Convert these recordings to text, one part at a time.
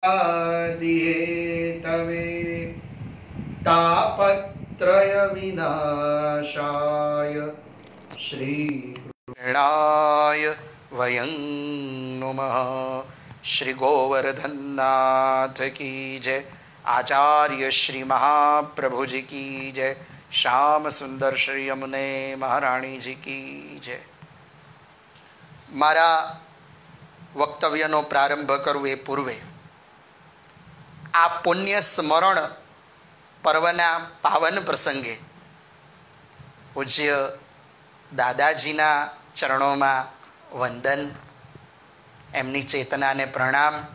दिये तवे तापत्रय विनाशाय श्रीकृष्णाय वयं नुमः। श्री गोवर्धननाथ की जय। आचार्य श्री महाप्रभु जी की जय। श्याम सुंदर श्री यमुने महाराणी जी की जय। मारा वक्तव्यનો પ્રારંભ કરું એ પૂર્વે આ પુણ્ય સ્મરણ પર્વના પાવન પ્રસંગે પૂજ્ય દાદાજીના ચરણોમાં વંદન, એમની ચેતનાને પ્રણામ.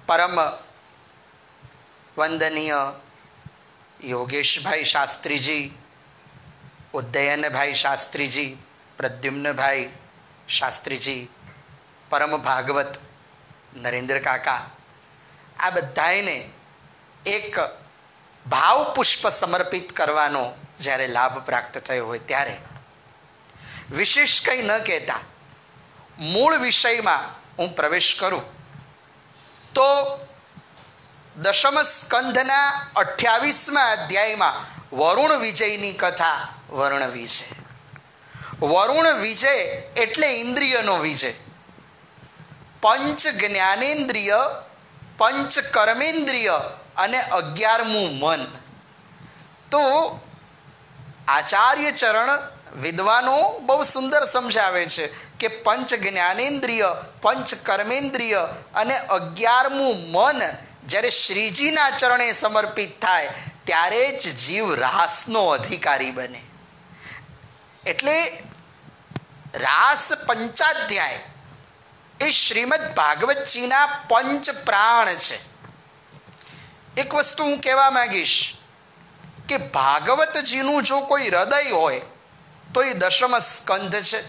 પરમ વંદનીય યોગેશભાઈ શાસ્ત્રીજી, ઉદયનભાઈ શાસ્ત્રીજી, પ્રદ્યુમ્નભાઈ શાસ્ત્રીજી, પરમ ભાગવત નરેન્દ્ર કાકા, આ બધાને એક ભાવ પુષ્પ સમર્પિત કરવાનો જ્યારે લાભ પ્રાપ્ત થયો હોય ત્યારે વિશેષ કંઈ ન કહેતા મૂળ વિષયમાં હું પ્રવેશ કરું તો દશમ સ્કંધના 28મા અધ્યાયમાં વરુણ વિજયની કથા વર્ણવી છે. વરુણ વિજય એટલે ઇન્દ્રિયનો વિજય. પંચ જ્ઞાનેન્દ્રિય, પંચ કર્મેન્દ્રિય અને 11મું મન. તો આચાર્ય ચરણ વિદ્વાનો બહુ સુંદર સમજાવે છે કે પંચ જ્ઞાનેન્દ્રિય, પંચ કર્મેન્દ્રિય અને 11મું મન જ્યારે શ્રીજીના ચરણે સમર્પિત થાય ત્યારે જ જીવ રાસનો અધિકારી બને. એટલે રાસ પંચાધ્યાય એ શ્રીમદ ભાગવતજીના પંચ પ્રાણ છે. એક વસ્તુ હું કહેવા માંગીશ કે ભાગવતજીનું જો કોઈ હૃદય હોય તો એ દશમ સ્કંધ છે.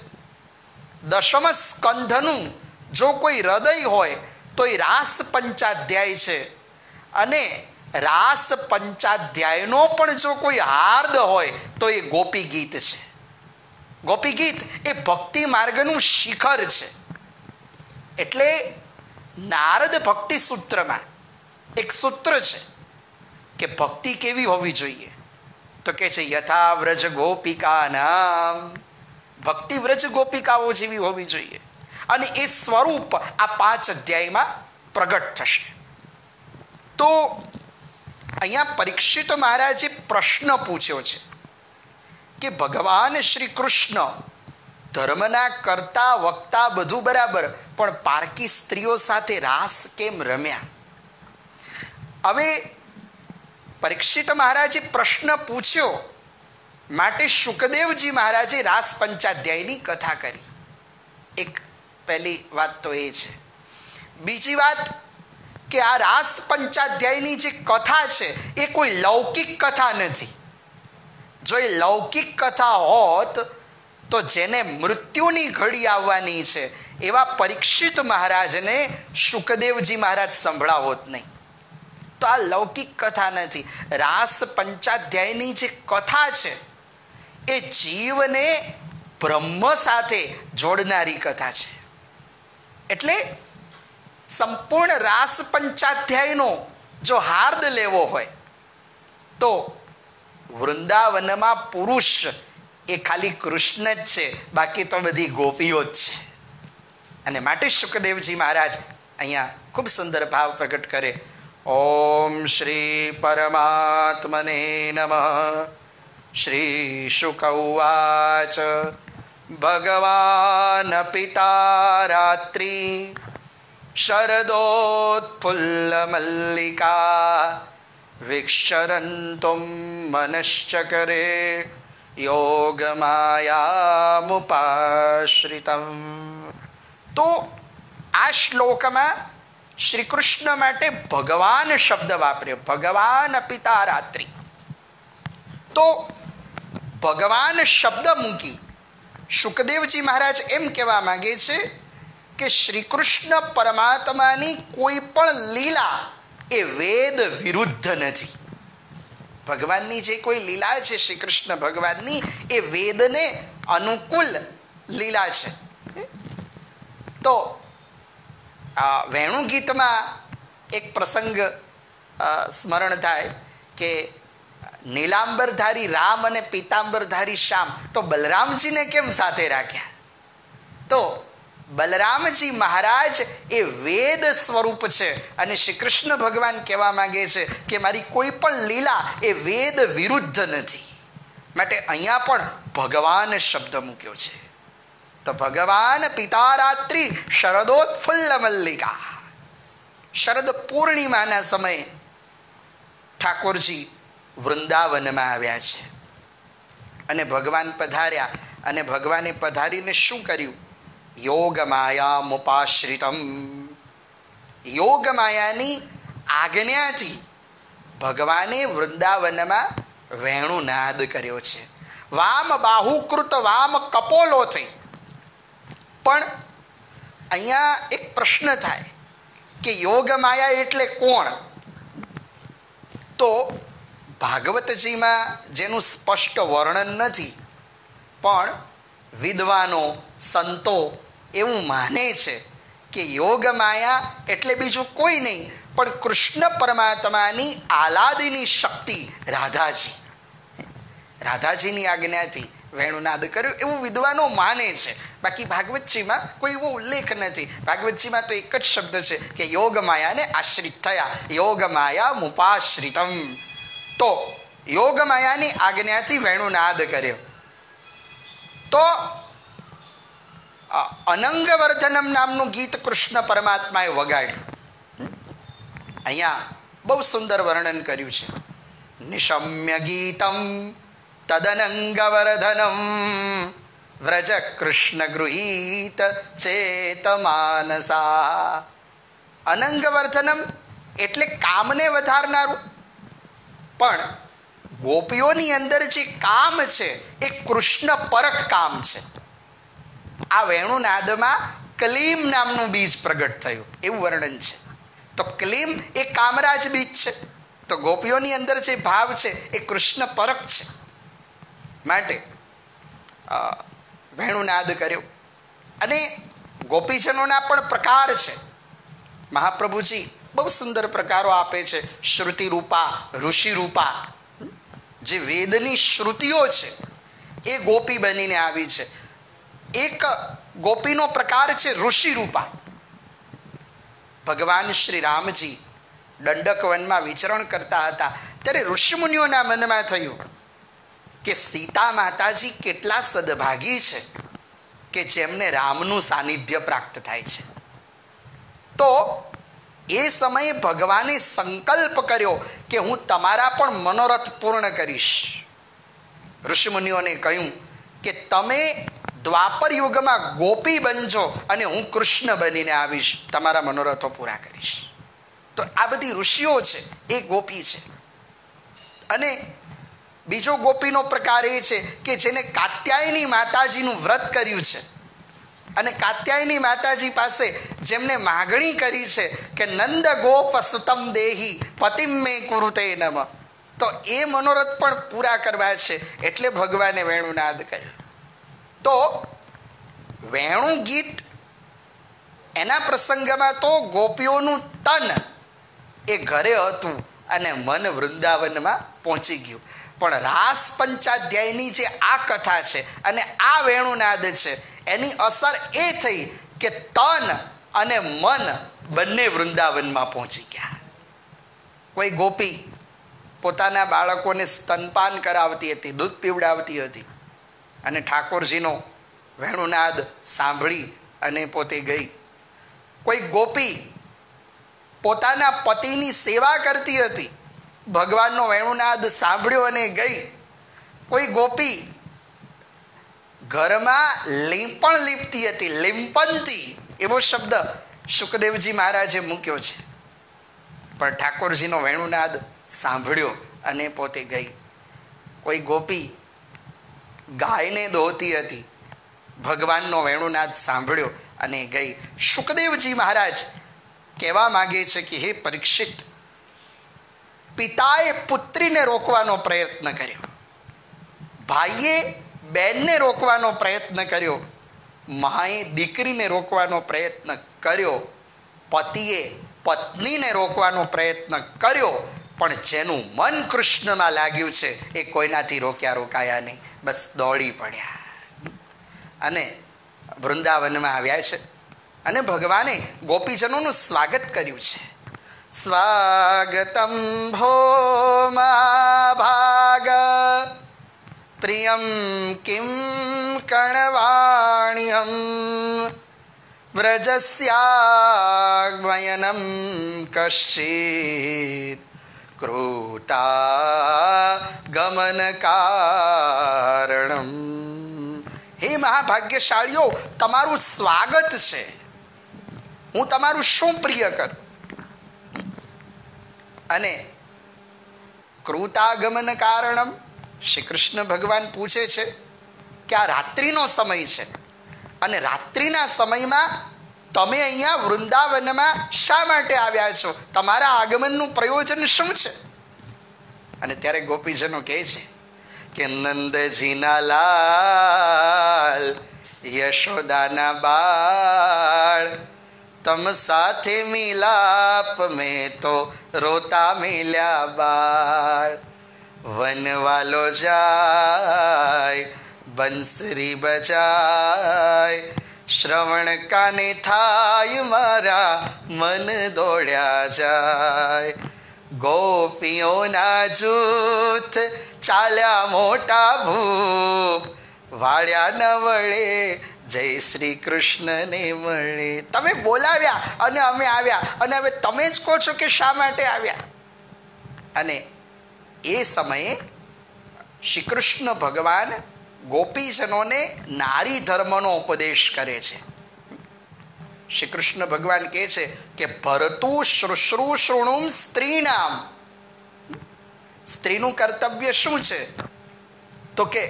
દશમ સ્કંધનું જો કોઈ હૃદય હોય તો એ રાસ પંચાધ્યાય છે. અને રાસ પંચાધ્યાયનો પણ જો કોઈ હાર્દ હોય તો એ ગોપી ગીત છે. ગોપી ગીત એ ભક્તિ માર્ગનું શિખર છે. એટલે નારદ ભક્તિ સૂત્રમાં એક સૂત્ર છે કે ભક્તિ કેવી હોવી જોઈએ તો કે છે યથા વ્રજ ગોપિકા નામ. ભક્તિ વ્રજ ગોપિકાઓ જેવી હોવી જોઈએ અને એ સ્વરૂપ આ 5 અધ્યાયમાં પ્રગટ થશે. તો અહીંયા પરીક્ષિત મહારાજે પ્રશ્ન પૂછ્યો છે કે ભગવાન શ્રી કૃષ્ણ ધર્મના કરતા વક્તા બધું બરાબર, પણ પારકી સ્ત્રીઓ સાથે રાસ કેમ રમ્યા? હવે પરીક્ષિત મહારાજે પ્રશ્ન પૂછ્યો માટે શુકદેવજી મહારાજે રાસ પંચાધ્યાયની કથા કરી. એક પહેલી વાત તો એ છે. બીજી વાત કે આ રાસ પંચાધ્યાયની જે કથા છે એ કોઈ લૌકિક કથા નથી. જો એ લૌકિક કથા હોત તો જેને મૃત્યુની ઘડી આવવાની છે એવા પરીક્ષિત મહારાજને શુકદેવજી મહારાજ સંભળાવોત નહીં. તો આ લૌકિક કથા નથી. રાસ પંચાધ્યાયની જે કથા છે એ જીવને બ્રહ્મ સાથે જોડનારી કથા છે. એટલે સંપૂર્ણ રાસ પંચાધ્યાયનો જો હાર્દ લેવો હોય તો વૃંદાવનમાં પુરુષ એ ખાલી કૃષ્ણ જ છે, બાકી તો બધી ગોપીઓ જ છે. અને માટે શુકદેવજી મહારાજ અહીંયા ખૂબ સુંદર ભાવ પ્રગટ કરે. ઓમ શ્રી પરમાત્મને નમઃ. શ્રી શુક ઉવાચ ભગવાન પિતા રાત્રિ શરદોત્ફુલ્લ મલ્લિકા વિક્ષરંતુમ મનશ્ચકરે યોગમાયામુપાશ્રિતમ. તો આ શ્લોકમાં શ્રી કૃષ્ણ માટે ભગવાન શબ્દ વાપર્યો. ભગવાન પિતા રાત્રિ. તો ભગવાન શબ્દ મૂકી શુકદેવજી મહારાજ એમ કહેવા માંગે છે કે શ્રી કૃષ્ણ પરમાત્માની કોઈ પણ લીલા એ વેદ વિરુદ્ધ નથી. ભગવાનની જે કોઈ લીલા છે શ્રી કૃષ્ણ ભગવાનની એ વેદને અનુકૂળ લીલા છે. તો વેણુ ગીતમાં એક પ્રસંગ સ્મરણ થાય કે નીલાંબરધારી રામ અને પીતાંબરધારી શ્યામ, તો બલરામજીને કેમ સાથે રાખ્યા? તો બલરામજી મહારાજ એ વેદ સ્વરૂપ છે અને શ્રી કૃષ્ણ ભગવાન કહેવા માંગે છે કે મારી કોઈ પણ લીલા એ વેદ વિરુદ્ધ નથી, માટે અહીંયા પણ ભગવાન શબ્દ મૂક્યો છે. તો ભગવાન પિતારાત્રિ શરદોત્ફુલ્લ મલ્લિકા, શરદ પૂર્ણિમાના સમયે ઠાકોરજી વૃંદાવનમાં આવ્યા છે અને ભગવાન પધાર્યા. અને ભગવાને પધારીને શું કર્યું? યોગ માયા મુપાશ્રિતમ, યોગ માયાની આજ્ઞાથી ભગવાને વૃંદાવનમાં વેણુનાદ કર્યો છે. વામ બાહુકૃત વામ કપોલો થઈ. પણ અહીંયા એક પ્રશ્ન થાય કે યોગ માયા એટલે કોણ? તો ભાગવતજીમાં જેનું સ્પષ્ટ વર્ણન નથી, પણ વિદ્વાનો સંતો એવું માને છે કે યોગ માયા એટલે બીજું કોઈ નહીં પણ કૃષ્ણ પરમાત્માની આહલાદની શક્તિ રાધાજી, રાધાજીની આજ્ઞાથી વેણુનાદ કર્યું એવું વિદ્વાનો માને છે. બાકી ભાગવતજીમાં કોઈ એવો ઉલ્લેખ નથી. ભાગવતજીમાં તો એક જ શબ્દ છે કે યોગ માયાને આશ્રિત થયા, યોગ માયા મુપાશ્રિતમ. તો યોગ માયાની આજ્ઞાથી વેણુનાદ કર્યો. તો અનંગવર્ધનમ નામનું ગીત કૃષ્ણ પરમાત્માએ વગાડ્યું. અહીંયા બહુ સુંદર વર્ણન કર્યું છે. નિશમ્ય ગીતમ તદનંગવર્ધનમ વ્રજ કૃષ્ણ ગૃહીત ચેત માનસા. અનંગવર્ધનમ એટલે કામને વધારનારું, પણ ગોપીઓની અંદર જે કામ છે એ કૃષ્ણ પરક કામ છે. આ વેણુનાદમાં કલીમ નામનું બીજ પ્રગટ થયું એવું વર્ણન છે. તો કલીમ એ કામરાજ બીજ છે. તો ગોપીઓની અંદર જે ભાવ છે એ કૃષ્ણ પરક છે, માટે વેણુનાદ કર્યો. અને ગોપીજનોના પણ પ્રકાર છે. મહાપ્રભુજી બહુ સુંદર પ્રકારો આપે છે. શ્રુતિ રૂપા, ઋષિ રૂપા, જે વેદની શ્રુતિઓ છે એ ગોપી બનીને આવી છે. એક ગોપીનો પ્રકાર છે ઋષિ રૂપા. ભગવાન શ્રી રામજી દંડક વનમાં વિચરણ કરતા હતા ત્યારે ઋષિમુનિઓના મનમાં થયું કે સીતા માતાજી કેટલા સદભાગી છે કે જેમને રામનું સાનિધ્ય પ્રાપ્ત થાય છે. તો એ સમયે ભગવાને સંકલ્પ કર્યો કે હું તમારા પણ મનોરથ પૂર્ણ કરીશ. ઋષિમુનિઓને કહ્યું કે તમે દ્વાપર યુગમાં ગોપી બનજો અને હું કૃષ્ણ બનીને આવીશ, તમારા મનોરથો પૂરા કરીશ. તો આ બધી ઋષિઓ છે એ ગોપી છે. અને બીજો ગોપીનો પ્રકાર એ છે કે જેને કાત્યાયની માતાજીનું વ્રત કર્યું છે અને કાત્યાયની માતાજી પાસે જેમને માગણી કરી છે કે નંદ ગોપ સુતમ દેહી પતિમ મે કુરુતે નમ, તો એ મનોરથ પણ પૂરા કરવા છે એટલે ભગવાને વેણુનાદ કર્યો. તો વેણુ ગીત એના પ્રસંગમાં તો ગોપીઓનું તન એ ઘરે હતું અને મન વૃંદાવનમાં પહોંચી ગયું. પણ રાસ પંચાધ્યાયની જે આ કથા છે અને આ વેણુનાદ છે એની અસર એ થઈ કે તન અને મન બંને વૃંદાવનમાં પહોંચી ગયા. કોઈ ગોપી પોતાના બાળકોને સ્તનપાન કરાવતી હતી, દૂધ પીવડાવતી હતી અને ઠાકોરજીનો વેણુનાદ સાંભળી અને પોતે ગઈ. કોઈ ગોપી પોતાના પતિની સેવા કરતી હતી, ભગવાનનો વેણુનાદ સાંભળ્યો અને ગઈ. કોઈ ગોપી ઘરમાં લીંપણ લીપતી હતી, લીંપંતી એવો શબ્દ શુકદેવજી મહારાજે મૂક્યો છે, પણ ઠાકોરજીનો વેણુનાદ સાંભળ્યો અને પોતે ગઈ. કોઈ ગોપી ગાયને દોહતી હતી, ભગવાનનો વેણુનાદ સાંભળ્યો અને ગઈ. શુકદેવજી મહારાજ કહેવા માગે છે કે હે પરીક્ષિત, પિતાએ પુત્રીને રોકવાનો પ્રયત્ન કર્યો, ભાઈએ બહેનને રોકવાનો પ્રયત્ન કર્યો, માએ દીકરીને રોકવાનો પ્રયત્ન કર્યો, પતિએ પત્નીને રોકવાનો પ્રયત્ન કર્યો, પણ જેનું મન કૃષ્ણમાં લાગ્યું છે એ કોઈનાથી રોકાયા નહીં, બસ દોડી પડ્યા અને વૃંદાવનમાં આવ્યા છે. અને ભગવાને ગોપીજનોનું સ્વાગત કર્યું છે. સ્વાગતમ ભો મહાભાગ પ્રિયમ કિમ કર્ણવાણ્યમ વ્રજસ્યાગમયનમ કશ્ચિત કૃતા ગમન કારણમ. હે મહાભાગ્યશાળીઓ, તમારું સ્વાગત છે. હું તમારું શું પ્રિય કરું? અને કૃતાગમન કારણમ, શ્રી કૃષ્ણ ભગવાન પૂછે છે કે આ રાત્રિનો સમય છે અને રાત્રિના સમયમાં તમે અહીંયા વૃંદાવનમાં શા માટે આવ્યા છો? તમારા આગમનનું પ્રયોજન શું છે? અને ત્યારે ગોપીજનો કહે છે કે નંદજીના લાલ, યશોદાના બાળ, તમ સાથે મિલાપ મેં તો રોતા મિલ્યા બાળ. વનવાલો જાય, બંસરી બજાય, શ્રવણ કાને થાય મારા મન દોડ્યા જાય. ગોપીઓના જૂથ ચાલ્યા મોટા ભૂપ, વાળ્યા ન વળે જય શ્રી કૃષ્ણને મળે. તમે બોલાવ્યા અને અમે આવ્યા, અને હવે તમે જ કહો છો કે શા માટે આવ્યા? અને એ સમયે શ્રી કૃષ્ણ ભગવાન ગોપીજનોને નારી ધર્મનો ઉપદેશ કરે છે. શ્રી કૃષ્ણ ભગવાન કહે છે કે ભરતુ શુશ્રુષૃણુમ સ્ત્રીનામ. સ્ત્રીનું કર્તવ્ય શું છે? તો કે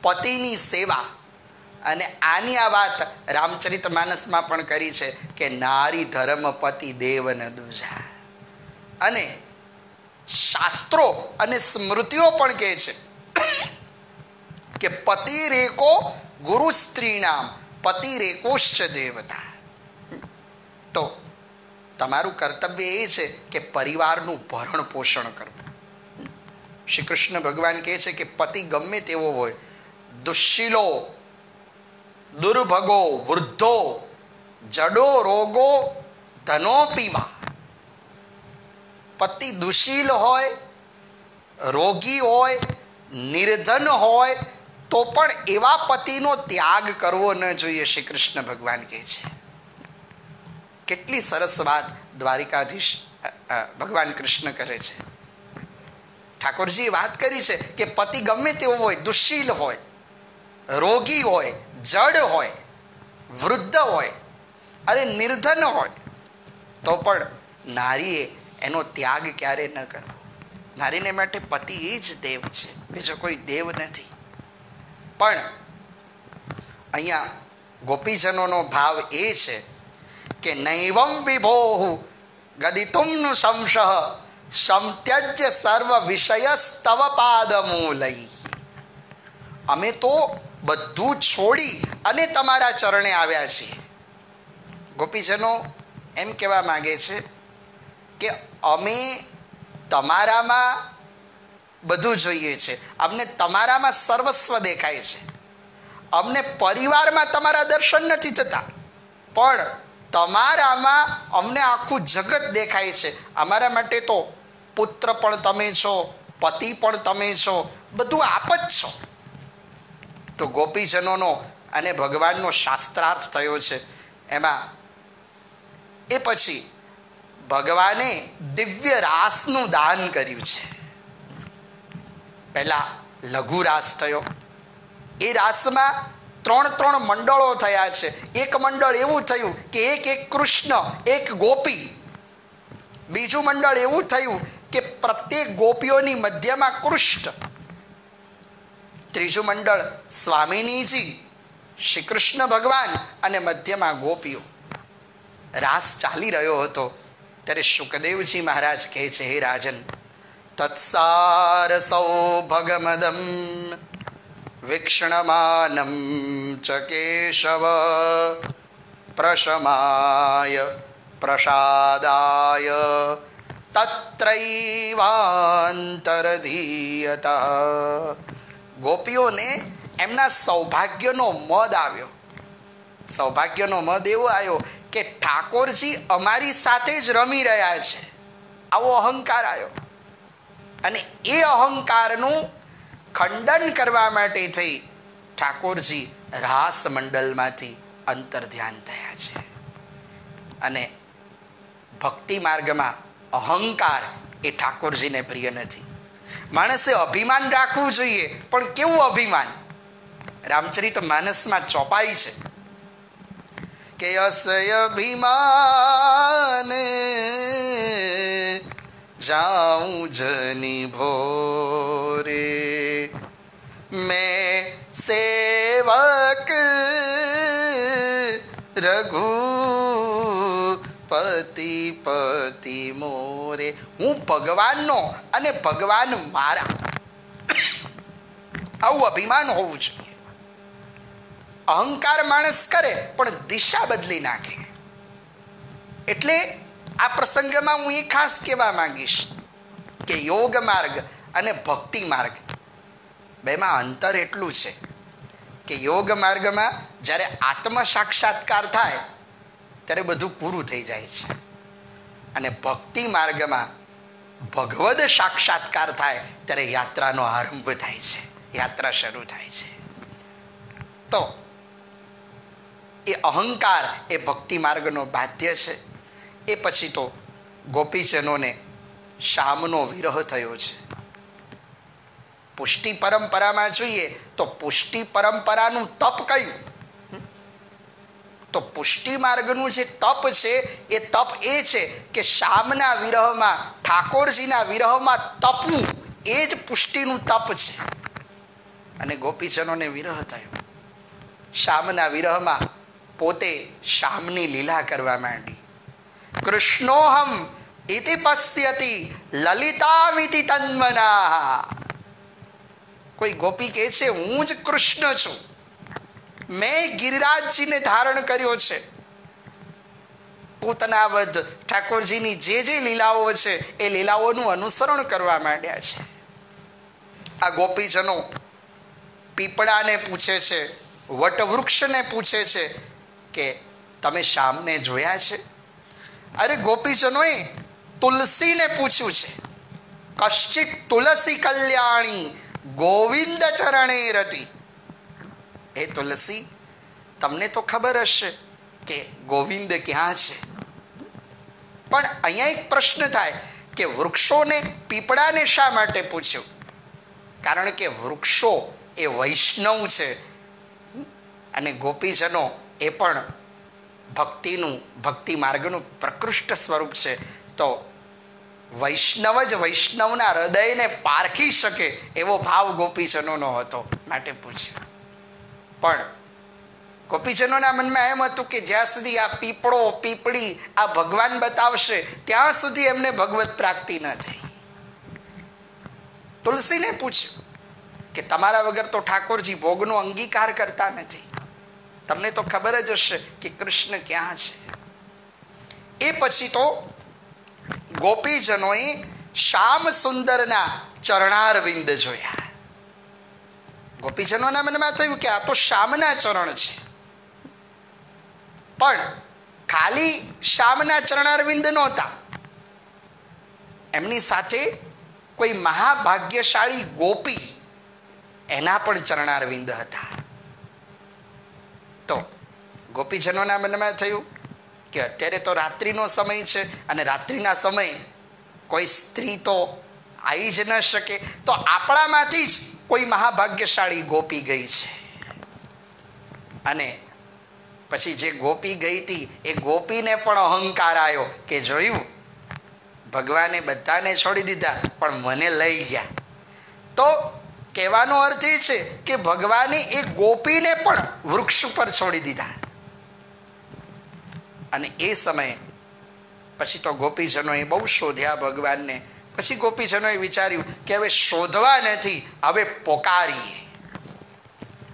પતિની સેવા. અને આની આ વાત રામચરિત માનસમાં પણ કરી છે કે નારી ધર્મ પતિ દેવ ન દૂજા. અને શાસ્ત્રો અને સ્મૃતિઓ પણ કહે છે કે પતિ રેકો ગુરુ સ્ત્રીનામ, પતિ રેકોશ્ચ દેવતા. તો તમારું કર્તવ્ય એ છે કે પરિવારનું ભરણ પોષણ કરવું. શ્રી કૃષ્ણ ભગવાન કહે છે કે પતિ ગમે તેવો હોય, દુશ્શીલો, દુર્ભગો, વૃદ્ધો, જડો, રોગો, ધનો પીવા. પતિ દુશીલ હોય, રોગી હોય, નિર્ધન હોય તો પણ એવા પતિનો ત્યાગ કરવો ન જોઈએ, શ્રી કૃષ્ણ ભગવાન કહે છે. કેટલી સરસ વાત દ્વારિકાધીશ ભગવાન કૃષ્ણ કરે છે. ઠાકોરજીએ વાત કરી છે કે પતિ ગમે તેવો હોય, દુશ્શીલ હોય, રોગી હોય, જડ હોય, વૃદ્ધ હોય અને નિર્ધન હોય તો પણ નારીએ એનો ત્યાગ ક્યારે ન કરવો. નારીને માટે પતિ એ જ દેવ છે, બીજો કોઈ દેવ નથી. પણ અહીંયા ગોપીજનોનો ભાવ એ છે કે નૈવમ વિભોઃ ગદિતુમ્ સંશઃ સંત્યજ્ય સર્વ વિષયસ્તવ પાદમૂલૈ. અમે તો બધું છોડી અને તમારા ચરણે આવ્યા છીએ. ગોપીજનો એમ કહેવા માંગે છે કે અમે તમારામાં બધું જોઈએ છે, અમને તમારામાં સર્વસ્વ દેખાય છે, અમને પરિવારમાં તમારા દર્શન નથી થતા, પણ તમારામાં અમને આખું જગત દેખાય છે. અમારા માટે તો પુત્ર પણ તમે છો, પતિ પણ તમે છો, બધું આપ જ છો. તો ગોપીજનોનો અને ભગવાનનો શાસ્ત્રાર્થ થયો છે. એમાં એ પછી ભગવાને દિવ્ય રાસનું દાન કર્યું છે. પહેલા લઘુ રાસ થયો. એ રાસમાં 3 મંડળો થયા છે. એક મંડળ એવું થયું કે એક કૃષ્ણ, એક ગોપી. બીજું મંડળ એવું થયું કે પ્રત્યેક ગોપીઓની મધ્યમાં કૃષ્ણ. ત્રીજું મંડળ સ્વામિનીજી, શ્રી કૃષ્ણ ભગવાન અને મધ્યમાં ગોપીઓ. રાસ ચાલી રહ્યો હતો ત્યારે શુકદેવજી મહારાજ કહે છે, હે રાજન, તત્સાર સૌભગમદમ વિક્ષણમાનમ ચ કેશવ પ્રશમાય પ્રસાદાય તત્રૈવાંતરધીયત. ગોપીઓને એમના સૌભાગ્યનો મદ આવ્યો. સૌભાગ્યનો મદ એવો આવ્યો કે ઠાકોરજી અમારી સાથે જ રમી રહ્યા છે, આવો અહંકાર આવ્યો. અને એ અહંકારનું ખંડન કરવા માટે થઈ ઠાકોરજી રાસ મંડળમાંથી અંતર ધ્યાન થયા છે. અને ભક્તિ માર્ગમાં અહંકાર એ ઠાકોરજીને પ્રિય નથી. માણસે અભિમાન રાખવું જોઈએ, પણ કેવું અભિમાન? રામચરિત માનસમાં ચોપાઈ છે કે અસય અભિમાન જાઉં જની ભોરે, મેં સેવક રઘુપતિ પતિ મોરે. હું ભગવાનનો અને ભગવાન મારા, આવું અભિમાન હોવું જોઈએ. અહંકાર માણસ કરે પણ દિશા બદલી નાખે. એટલે આ પ્રસંગમાં હું એ ખાસ કહેવા માંગીશ કે યોગ માર્ગ અને ભક્તિ માર્ગ બેમાં અંતર એટલું છે કે યોગ માર્ગમાં જ્યારે આત્મ સાક્ષાત્કાર થાય ત્યારે બધું પૂરું થઈ જાય છે, અને ભક્તિ માર્ગમાં ભગવદ સાક્ષાત્કાર થાય ત્યારે યાત્રાનો આરંભ થાય છે, યાત્રા શરૂ થાય છે. તો એ અહંકાર એ ભક્તિ માર્ગનો બાધ્ય છે. એ પછી તો ગોપીજનોને શામનો વિરહ થયો છે. પુષ્ટિ પરંપરામાં જોઈએ તો પુષ્ટિ પરંપરાનું તપ કયું? તો પુષ્ટિ માર્ગનું જે તપ છે એ તપ એ છે કે શામના વિરહમાં, ઠાકોરજીના વિરહમાં તપવું, એ જ પુષ્ટિનું તપ છે. અને ગોપીજનોને વિરહ થયો. શામના વિરહમાં પોતે શામની લીલા કરવા માંડી. કૃષ્ણોહમ ઇતિ પશ્યતિ લલિતામિતિ તન્મના. કોઈ ગોપી કહે છે હું જ કૃષ્ણ છું, મેં ગિરિરાજજીને ધારણ કર્યો છે. પૂતનાવધ ઠાકોરજીની જે જે લીલાઓ છે એ લીલાઓનું અનુસરણ કરવા માંડ્યા છે. આ ગોપીજનો પીપળાને પૂછે છે, વટવૃક્ષને પૂછે છે કે તમે શામને જોયા છે? અરે ગોપીજનોએ તુલસીને પૂછ્યું છે. કશ્ચિત તુલસી કલ્યાણી ગોવિંદ ચરણે રતિ. હે તુલસી, તમને તો ખબર હશે કે ગોવિંદ ક્યાં છે, પણ અહીંયા એક પ્રશ્ન થાય કે વૃક્ષોને, પીપળાને શા માટે પૂછ્યું? કારણ કે વૃક્ષો એ વૈષ્ણવ છે અને ગોપીજનો એ પણ ભક્તિનું, ભક્તિ માર્ગનું પ્રકૃષ્ટ સ્વરૂપ છે. તો વૈષ્ણવ જ વૈષ્ણવના હૃદયને પારખી શકે એવો ભાવ ગોપીજનોનો હતો, માટે પૂછ્યું. પણ ગોપીજનોના મનમાં એમ હતું કે જ્યાં સુધી આ પીપળો, પીપળી આ ભગવાન બતાવશે ત્યાં સુધી એમને ભગવત પ્રાપ્તિ ન થઈ. તુલસીને પૂછ્યું કે તમારા વગર તો ઠાકોરજી ભોગનો અંગીકાર કરતા નથી, તમને તો ખબર જ હશે કે કૃષ્ણ ક્યાં છે. એ પછી તો ગોપીજનોએ શ્યામ સુંદરના ચરણારવિંદ જોયા. ગોપીજનોના મનમાં થયું કે આ તો શ્યામના ચરણ છે. પણ ખાલી શ્યામના ચરણારવિંદ નહોતા, એમની સાથે કોઈ મહાભાગ્યશાળી ગોપી, એના પણ ચરણારવિંદ હતા. તો ગોપીજનોના મનમાં થયું કે અત્યારે તો રાત્રિનો સમય છે અને રાત્રિના સમયે કોઈ સ્ત્રી તો આવી જ ન શકે, તો આપણામાંથી જ કોઈ મહાભાગ્યશાળી ગોપી ગઈ છે. અને પછી જે ગોપી ગઈ હતી એ ગોપીને પણ અહંકાર આવ્યો કે જોયું, ભગવાને બધાને છોડી દીધા પણ મને લઈ ગયા. તો કહેવાનો અર્થ એ છે કે ભગવાને એ ગોપીને પણ વૃક્ષ ઉપર છોડી દીધા. અને એ સમયે પછી તો ગોપીજનોએ બહુ શોધ્યા ભગવાનને. પછી ગોપીજનોએ વિચાર્યું કે હવે શોધવા નથી, હવે પોકારીએ.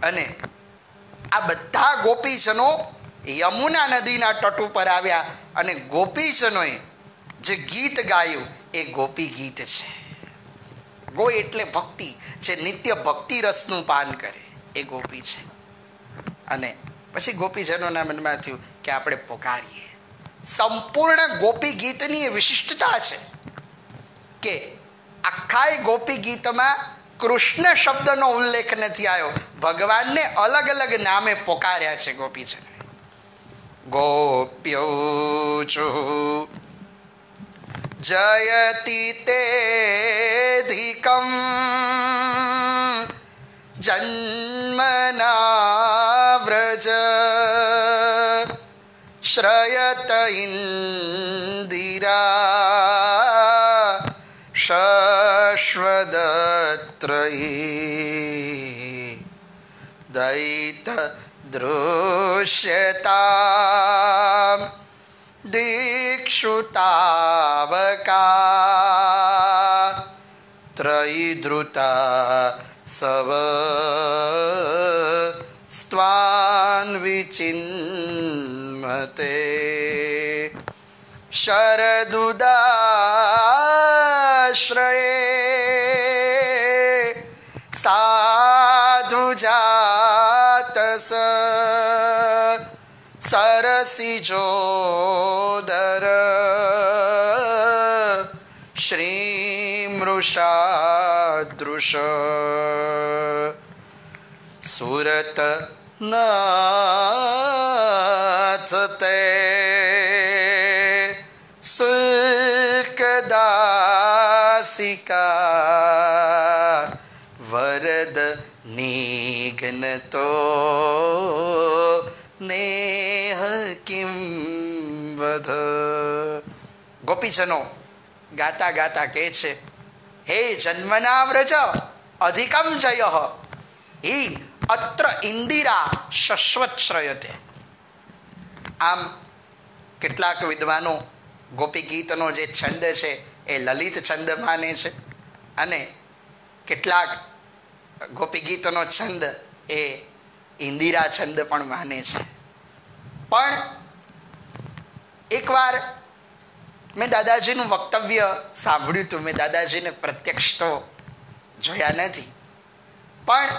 અને આ બધા ગોપીજનો યમુના નદીના તટ ઉપર આવ્યા અને ગોપીજનોએ જે ગીત ગાયું એ ગોપી ગીત છે. ગો એટલે ભક્તિ, જે નિત્ય ભક્તિ રસનું પાન કરે એ ગોપી છે. અને પછી ગોપીજનોના મનમાં થયું કે આપણે પોકારીએ. સંપૂર્ણ ગોપી ગીતની એ વિશિષ્ટતા છે કે આખા ગોપી ગીતમાં કૃષ્ણ શબ્દનો ઉલ્લેખ નથી આવ્યો, ભગવાનને અલગ અલગ નામે પોકાર્યા છે ગોપીજનો. ગોપ્યોચુ જયતિ તેધિકમ જન્મના વ્રજ શ્રયત ઇન્દિરા શશ્વદત્રયી દૈત દૃશ્યતા દીક્ષુતાવકા ત્રયીધૃતા સવ સ્વાન્વિચિન્મતે શરદુદાશ્રયે સાધુજાતસ સરસિજોદર શ્રીમૃષાદૃશ સુરત નાથ તે શુલ્કદાસિકા વરદ નિઘ્નતો નેહ કિમ વધ. ગોપીજનો ગાતા ગાતા કહે છે, હે જન્મના વ્રજ અધિકમ જય હિ અત્ર ઇન્દિરા શશ્વત શ્રયતે. આમ કેટલાક વિદ્વાનો ગોપી ગીતનો જે છંદ છે એ લલિત છંદ માને છે અને કેટલાક ગોપી ગીતનો છંદ એ ઇન્દિરા છંદ પણ માને છે. પણ એકવાર મેં દાદાજીનું વક્તવ્ય સાંભળ્યું હતું. મેં દાદાજીને પ્રત્યક્ષ તો જોયા નથી, પણ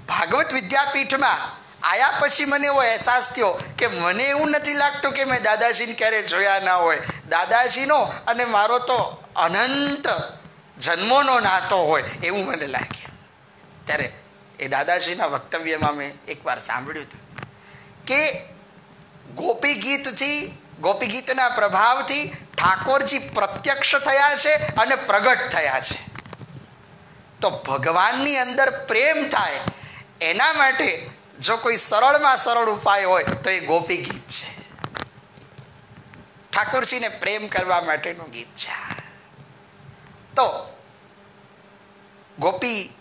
ભાગવત વિદ્યાપીઠમાં આયા પછી મને એવો અહેસાસ થયો કે મને એવું નથી લાગતું કે મેં દાદાજીને ક્યારે જોયા ના હોય. દાદાજીનો અને મારો તો અનંત જન્મોનો નાતો હોય એવું મને લાગ્યું. ત્યારે એ દાદાજીના વક્તવ્યમાં મેં એકવાર સાંભળ્યું હતું કે ગોપી ગીતથી, ગોપી ગીતના પ્રભાવથી ઠાકોરજી પ્રત્યક્ષ થયા છે અને પ્રગટ થયા છે. તો ભગવાનની અંદર પ્રેમ થાય એના માટે જો કોઈ સરળમાં સરળ ઉપાય હોય તો એ ગોપી ગીત છે. ઠાકોરજીને પ્રેમ કરવા માટેનું ગીત છે. તો ગોપી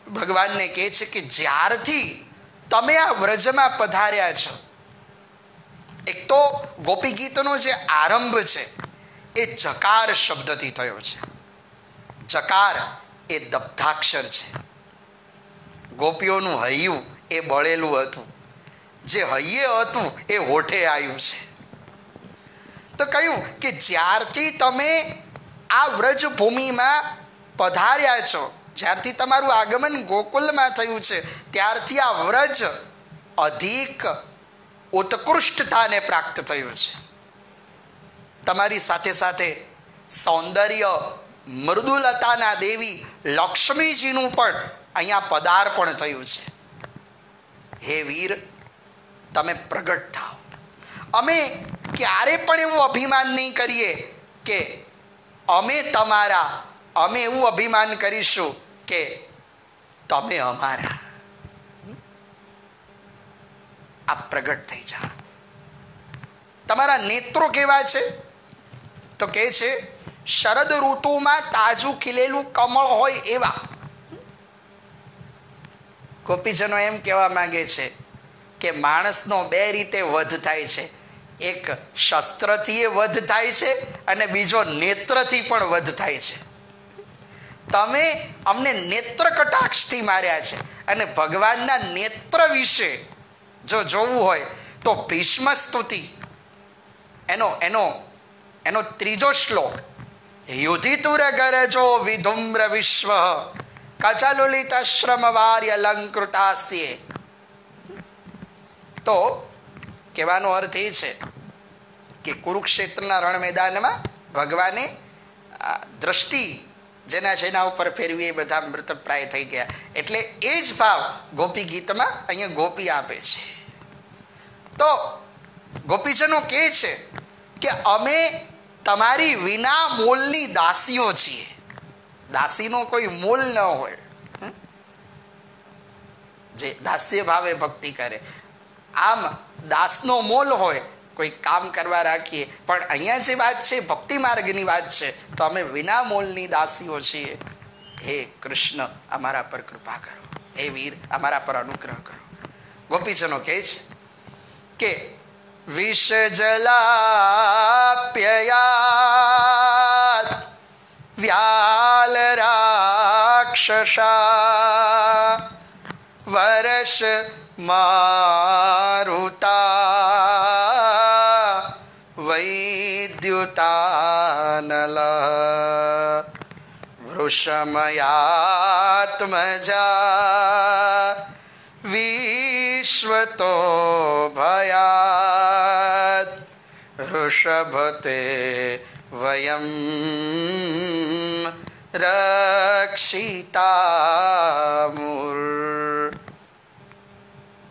ભગવાનને કહે છે કે જ્યારથી તમે આ વ્રજમાં પધાર્યા છો, એક તો ગોપી ગીતનો જે આરંભ છે એ જકાર શબ્દથી થયો છે. જકાર એ દબ્ધાક્ષર છે. ગોપીઓનું હૈયું એ બળેલું હતું, જે હૈયે હતું એ હોઠે આવ્યું છે. તો કહ્યું કે જ્યારથી તમે આ વ્રજ ભૂમિમાં પધાર્યા છો, જ્યારથી તમારું આગમન ગોકુલમાં થયું છે, ત્યારથી આ વ્રજ અધિક ઉત્કૃષ્ટતાને પ્રાપ્ત થયું છે. તમારી સાથે સાથે સૌંદર્ય મૃદુલતાના દેવી લક્ષ્મીજીનું પણ અહીંયા પદાર્પણ થયું છે. હે વીર, તમે પ્રગટ થાઓ. અમે ક્યારે પણ એવું અભિમાન નહીં કરીએ કે અમે તમારા, અમે એવું અભિમાન કરીશું કે તમે અમારા. આપ પ્રગટ થઈ જાઓ. તમારા નેત્રો કેવા છે તો કહે છે શરદ ઋતુમાં તાજું ખીલેલું કમળ હોય એવા. ગોપીજનો એમ કહેવા માંગે છે કે માણસનો બે રીતે વધ થાય છે. એક શસ્ત્રથી એ વધ થાય છે અને બીજો નેત્રથી પણ વધ થાય છે. તમે અમને નેત્ર કટાક્ષથી માર્યા છે અને ભગવાનના નેત્ર વિશે જો જોવું હોય તો ભીષ્મ સ્તુતિ એનો ત્રીજો શ્લોક, યુધિતુર ગરજો વિધુમ્ર વિશ્વ કચલુલિતાશ્રમ વાર્ય અલંકૃતાસ્યે. તો કહેવાનો અર્થ એ છે કે કુરુક્ષેત્રના રણ મેદાનમાં ભગવાને દ્રષ્ટિ જેના ઉપર ફેરવી એ બધા મૃતપ્રાય થઈ ગયા. એટલે એ જ ભાવ ગોપી ગીતમાં અહીંયા ગોપી આપે છે. તો ગોપીજનો કહે છે કે અમે તમારી વિના મોલની દાસીઓ છીએ. દાસીનો કોઈ મોલ ન હોય, જે દાસ્ય ભાવે ભક્તિ કરે. આમ દાસનો મોલ હોય, કોઈ કામ કરવા રાખીએ, પણ અહીંયા જે વાત છે ભક્તિ માર્ગની વાત છે. તો અમે વિના મોલની દાસીઓ છીએ. હે કૃષ્ણ, અમારા પર કૃપા કરો. હે વીર, અમારા પર અનુગ્રહ કરો. ગોપીજનો કહે છે કે વિષ જલાપ્યયાત વ્યાલ રાક્ષસા વર્ષ મારુતા વૈદ્યુતાનલ વૃષમયાત્મજા વિશ્વતો ભયાત ઋષભતે વયમ રક્ષિતામુર.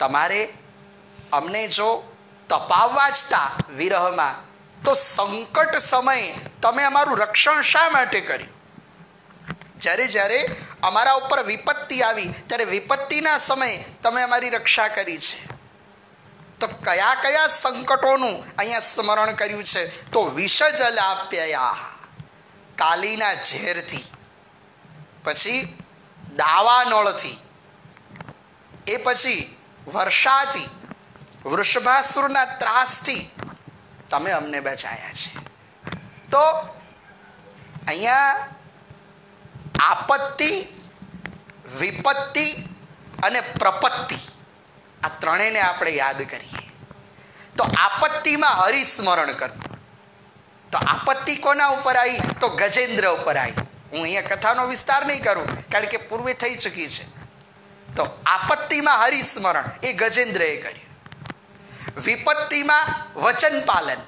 તમારે અમને જો તપાવવા જ તા વિરહમાં, તો સંકટ સમયે તમે અમારું રક્ષણ શા માટે કર્યું? જ્યારે અમારા ઉપર વિપત્તિ આવી ત્યારે વિપત્તિના સમયે તમે અમારી રક્ષા કરી છે. તો કયા કયા સંકટોનું અહીંયા સ્મરણ કર્યું છે? તો વિષજલાપ્યયા, કાલીના ઝેરથી, પછી દાવાનળથી, એ પછી વર્ષાથી, વૃષભાસુરના ત્રાસથી તમે અમને બચાયા છે. તો અહીંયા આપત્તિ, વિપત્તિ અને પ્રપત્તિ, આ ત્રણેયને આપણે યાદ કરીએ. તો આપત્તિમાં હરિસ્મરણ કરવું. તો આપત્તિ કોના ઉપર આવી? તો ગજેન્દ્ર ઉપર આવી. હું અહીંયા કથાનો વિસ્તાર નહીં કરું, કારણ કે પૂર્વે થઈ ચૂકી છે. તો આપત્તિમાં હરિસ્મરણ એ ગજેન્દ્રએ કર્યું. વિપત્તિમાં વચન પાલન,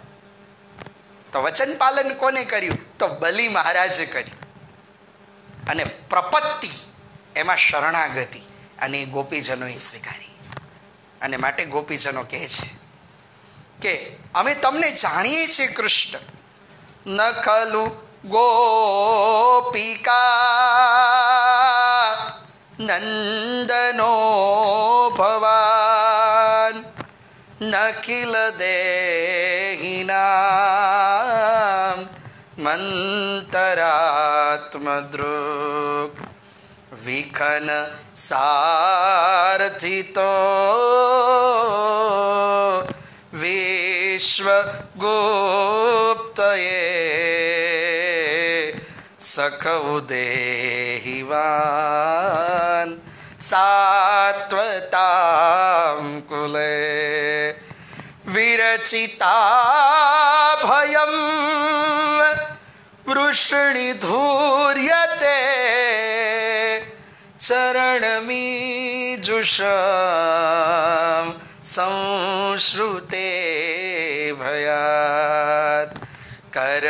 તો વચન પાલન કોને કર્યું? તો બલિ મહારાજે કર્યું. અને પ્રપત્તિ, એમાં શરણાગતિ, અને ગોપીજનોએ સ્વીકારી. અને માટે ગોપીજનો કહે છે કે અમે તમને જાણીએ છીએ કૃષ્ણ. ન ખલુ ગોપિકા નંદનો ભવાન નખિલ દેહિનામ મંતરાત્મદ્રુક વિખન સારથિતો વિશ્વગુપ્તયે સખઉદેહિવાન સાત્વતામ કુલે વિરચિતા ભયમ વૃષણિધૂર્યતે ચરણમીજુષમ સંશ્રુતે ભયાત કર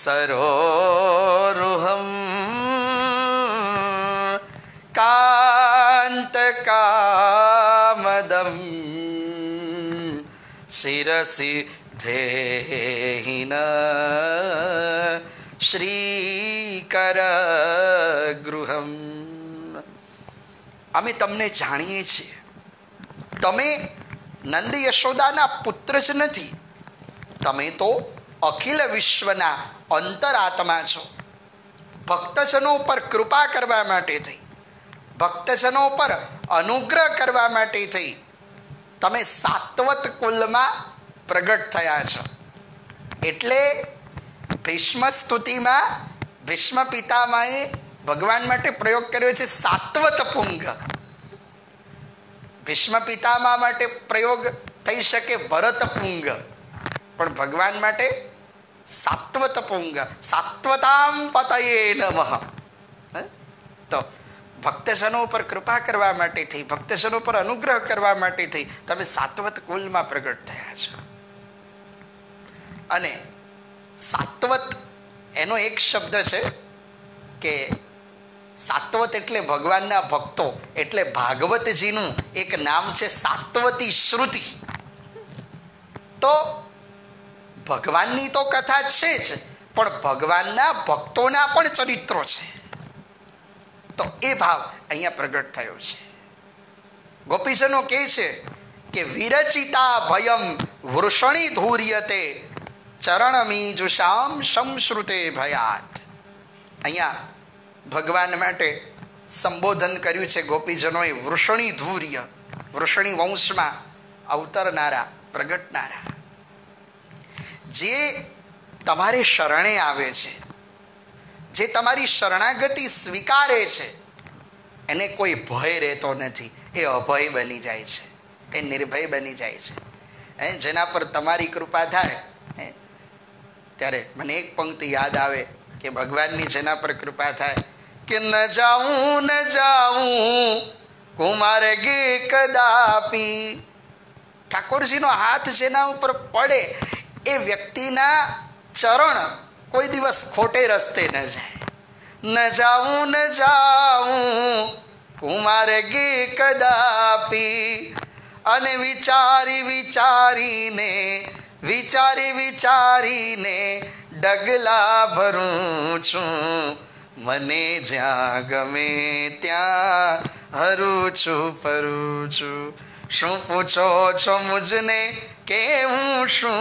સરોરુહમ કાંતકામદમ શિરસી ધેહિન શ્રીકર ગૃહમ. અમે તમને જાણીએ છીએ, તમે નંદ યશોદાના પુત્ર જ નથી, તમે તો અખિલ વિશ્વના અંતરાત્મા છો. ભક્તજનો પર કૃપા કરવા માટે થઈ, ભક્તજનો પર અનુગ્રહ કરવા માટે થઈ તમે સાત્વત કુલમાં પ્રગટ થયા છો. એટલે ભીષ્મ સ્તુતિમાં ભીષ્મ પિતામહે ભગવાન માટે પ્રયોગ કર્યો છે સાત્વત પુંગ. ભીષ્મ પિતામહ માટે પ્રયોગ થઈ શકે ભરતપુંગ, પણ ભગવાન માટે સાત્વતપુંગ, સાત્વતામ પતયે નમઃ. તો ભક્તજનો પર કૃપા કરવા માટે થઈ, ભક્તજનો પર અનુગ્રહ કરવા માટે થઈ તમે સાત્વત કુલમાં પ્રગટ થયા છો. અને સાત્વત એનો એક શબ્દ છે કે સાત્વત એટલે ભગવાનના ભક્તો, એટલે ભાગવતજીનું એક નામ છે સાત્વતી શ્રુતિ. તો ભગવાનની તો કથા છે જ, પણ ભગવાનના ભક્તોના પણ ચરિત્રો છે. તો એ ભાવ અહીંયા પ્રગટ થયો છે. ગોપીજનો કહે છે કે વિરચિતા ભયમ વૃષણી ધૂર્યતે ચરણમીજુષામ સંશ્રુતે ભયાત. અહીંયા ભગવાન માટે સંબોધન કર્યું છે ગોપીજનોએ વૃષણી ધૂર્ય, વૃષણી વંશમાં અવતરનારા, પ્રગટનારા. જે તમારે શરણે આવે છે, જે તમારી શરણાગતિ સ્વીકારે છે, એને કોઈ ભય રહેતો નથી. એ અભય બની જાય છે, એ નિર્ભય બની જાય છે. જેના પર તમારી કૃપા થાય ત્યારે મને એક પંક્તિ યાદ આવે કે ભગવાનની જેના પર કૃપા થાય કે ન જાઉં કુમારગે કદાપી. ઠાકોરજીનો હાથ જેના ઉપર પડે એ વ્યક્તિના ચરણ કોઈ દિવસ ખોટે રસ્તે ન જાય. ન જાઉં કુમારગે કદાપી. અને વિચારીને ડગલા ભરું છું, મને જ્યાં ગમે ત્યાં હરું છું ફરું છું. શું પૂછો છો મુજને કે હું શું?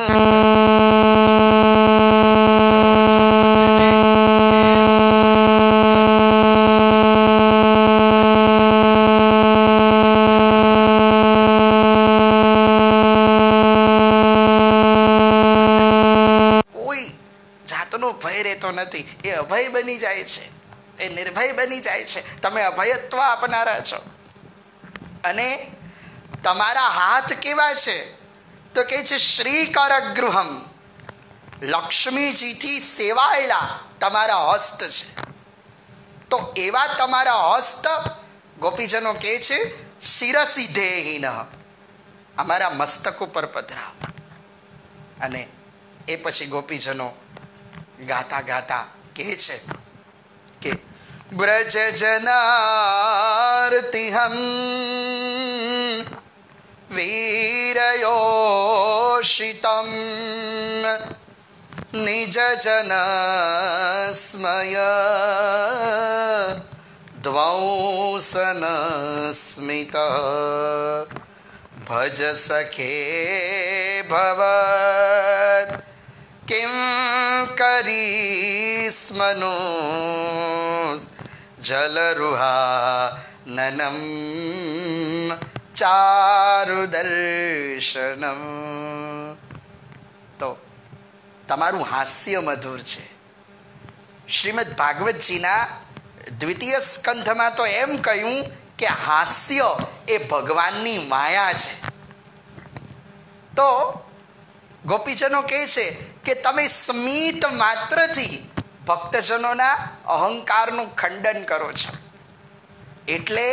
ભય રહેતો નથી. એ અભય બની જાય છે, એ નિર્ભય બની જાય છે. તમે અભયત્વ આપનારા છો. અને તમારા હાથ કેવા છે તો કે છે શ્રી કરગૃહમ, લક્ષ્મીજીથી સેવાયેલા તમારા હસ્ત છે. તો એવા તમારા હસ્ત ગોપીજનો કહે છે શિરસી દેહિન, અમારા મસ્તક ઉપર પધરાવ. અને એ પછી ગોપીજનો ગાતા ગાતા કહે છે કે બ્રજ જનાર્તિહમ વીરયોષિતમ નિજ જન સ્મય દ્વંસન સ્મિત ભજ સખે ભવત કિમ કરીસ્મનો જલરુહા નનમ ચારુદર્શનમ. તો તમારું હાસ્ય મધુર છે. શ્રીમદ ભાગવતજીના દ્વિતીય સ્કંધમાં તો એમ કહ્યું કે હાસ્ય એ ભગવાનની માયા છે. તો ગોપીજનો કહે છે કે તમે સ્મિત માત્રથી ભક્તજનોના અહંકારનું ખંડન કરો છો. એટલે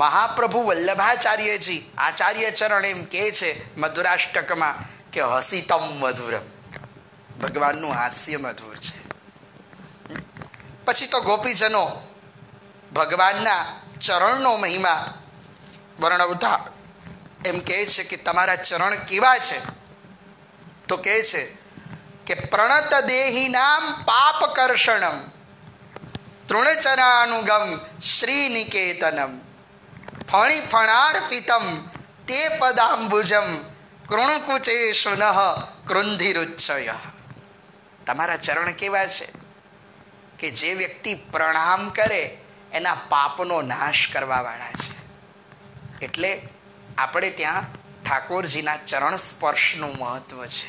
મહાપ્રભુ વલ્લભાચાર્યજી આચાર્ય ચરણ એમ કહે છે મધુરાષ્ટકમાં કે હસિતમ મધુરમ, ભગવાનનું હાસ્ય મધુર છે. પછી તો ગોપીજનો ભગવાનના ચરણનો મહિમા વર્ણવતા એમ કહે છે કે તમારા ચરણ કેવા છે તો કહે છે કે પ્રણત દેહી નામ પાપ કર્ષણમ તૃણચરાનુગમ શ્રી નિકેતનમ ફણી ફણાર્પિતમ તે પદાંબુજમ કૃણકુચેશુ નઃ કૃંધિરુચ્છય. તમારા ચરણ કેવા છે કે જે વ્યક્તિ પ્રણામ કરે એના પાપનો નાશ કરવા વાળા છે. એટલે આપણે ત્યાં ઠાકોરજીના ચરણ સ્પર્શનું મહત્વ છે.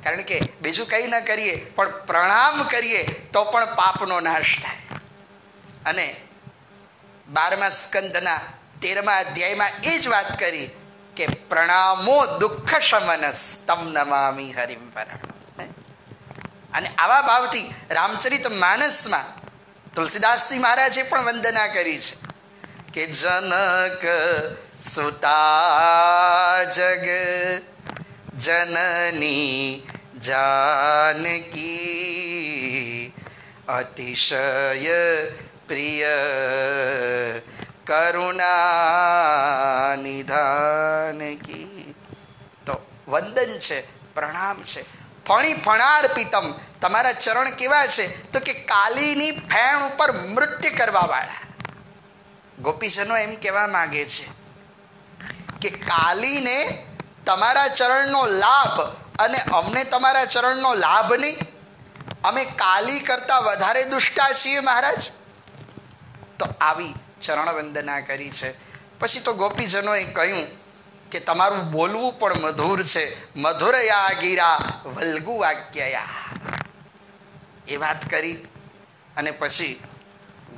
કારણ કે બીજું કંઈ ન કરીએ પણ પ્રણામ કરીએ તો પણ પાપનો નાશ થાય. અને 12મા સ્કંદના 13મા અધ્યાયમાં એ જ વાત કરી કે પ્રણામો દુઃખ શમનસ તમ નમામિ હરિમ વરણ. અને આવા ભાવથી રામચરિત માનસમાં તુલસીદાસજી મહારાજે પણ વંદના કરી છે કે જનક સુતા જગ જનની જાનકી અતિશય પ્રિય કરુણા નિધાન કી. તો વંદન છે, પ્રણામ છે. ફણી ફણાર પિતમ, તમારા ચરણ કેવા છે તો કે કાલીની ફેણ ઉપર નૃત્ય કરવા વાળા. ગોપીજનો એમ કહેવા માંગે છે કે કાલીને તમારા ચરણનો લાભ અને અમને તમારા ચરણનો લાભ નહીં. અમે કાલી કરતા વધારે દુષ્ટા છીએ મહારાજ. તો આવી ચરણ વંદના કરી છે. પછી તો ગોપીજનોએ કહ્યું કે તમારું બોલવું પણ મધુર છે. મધુરયા ગીરા વલ્ગુ વાક્યયા, એ વાત કરી. અને પછી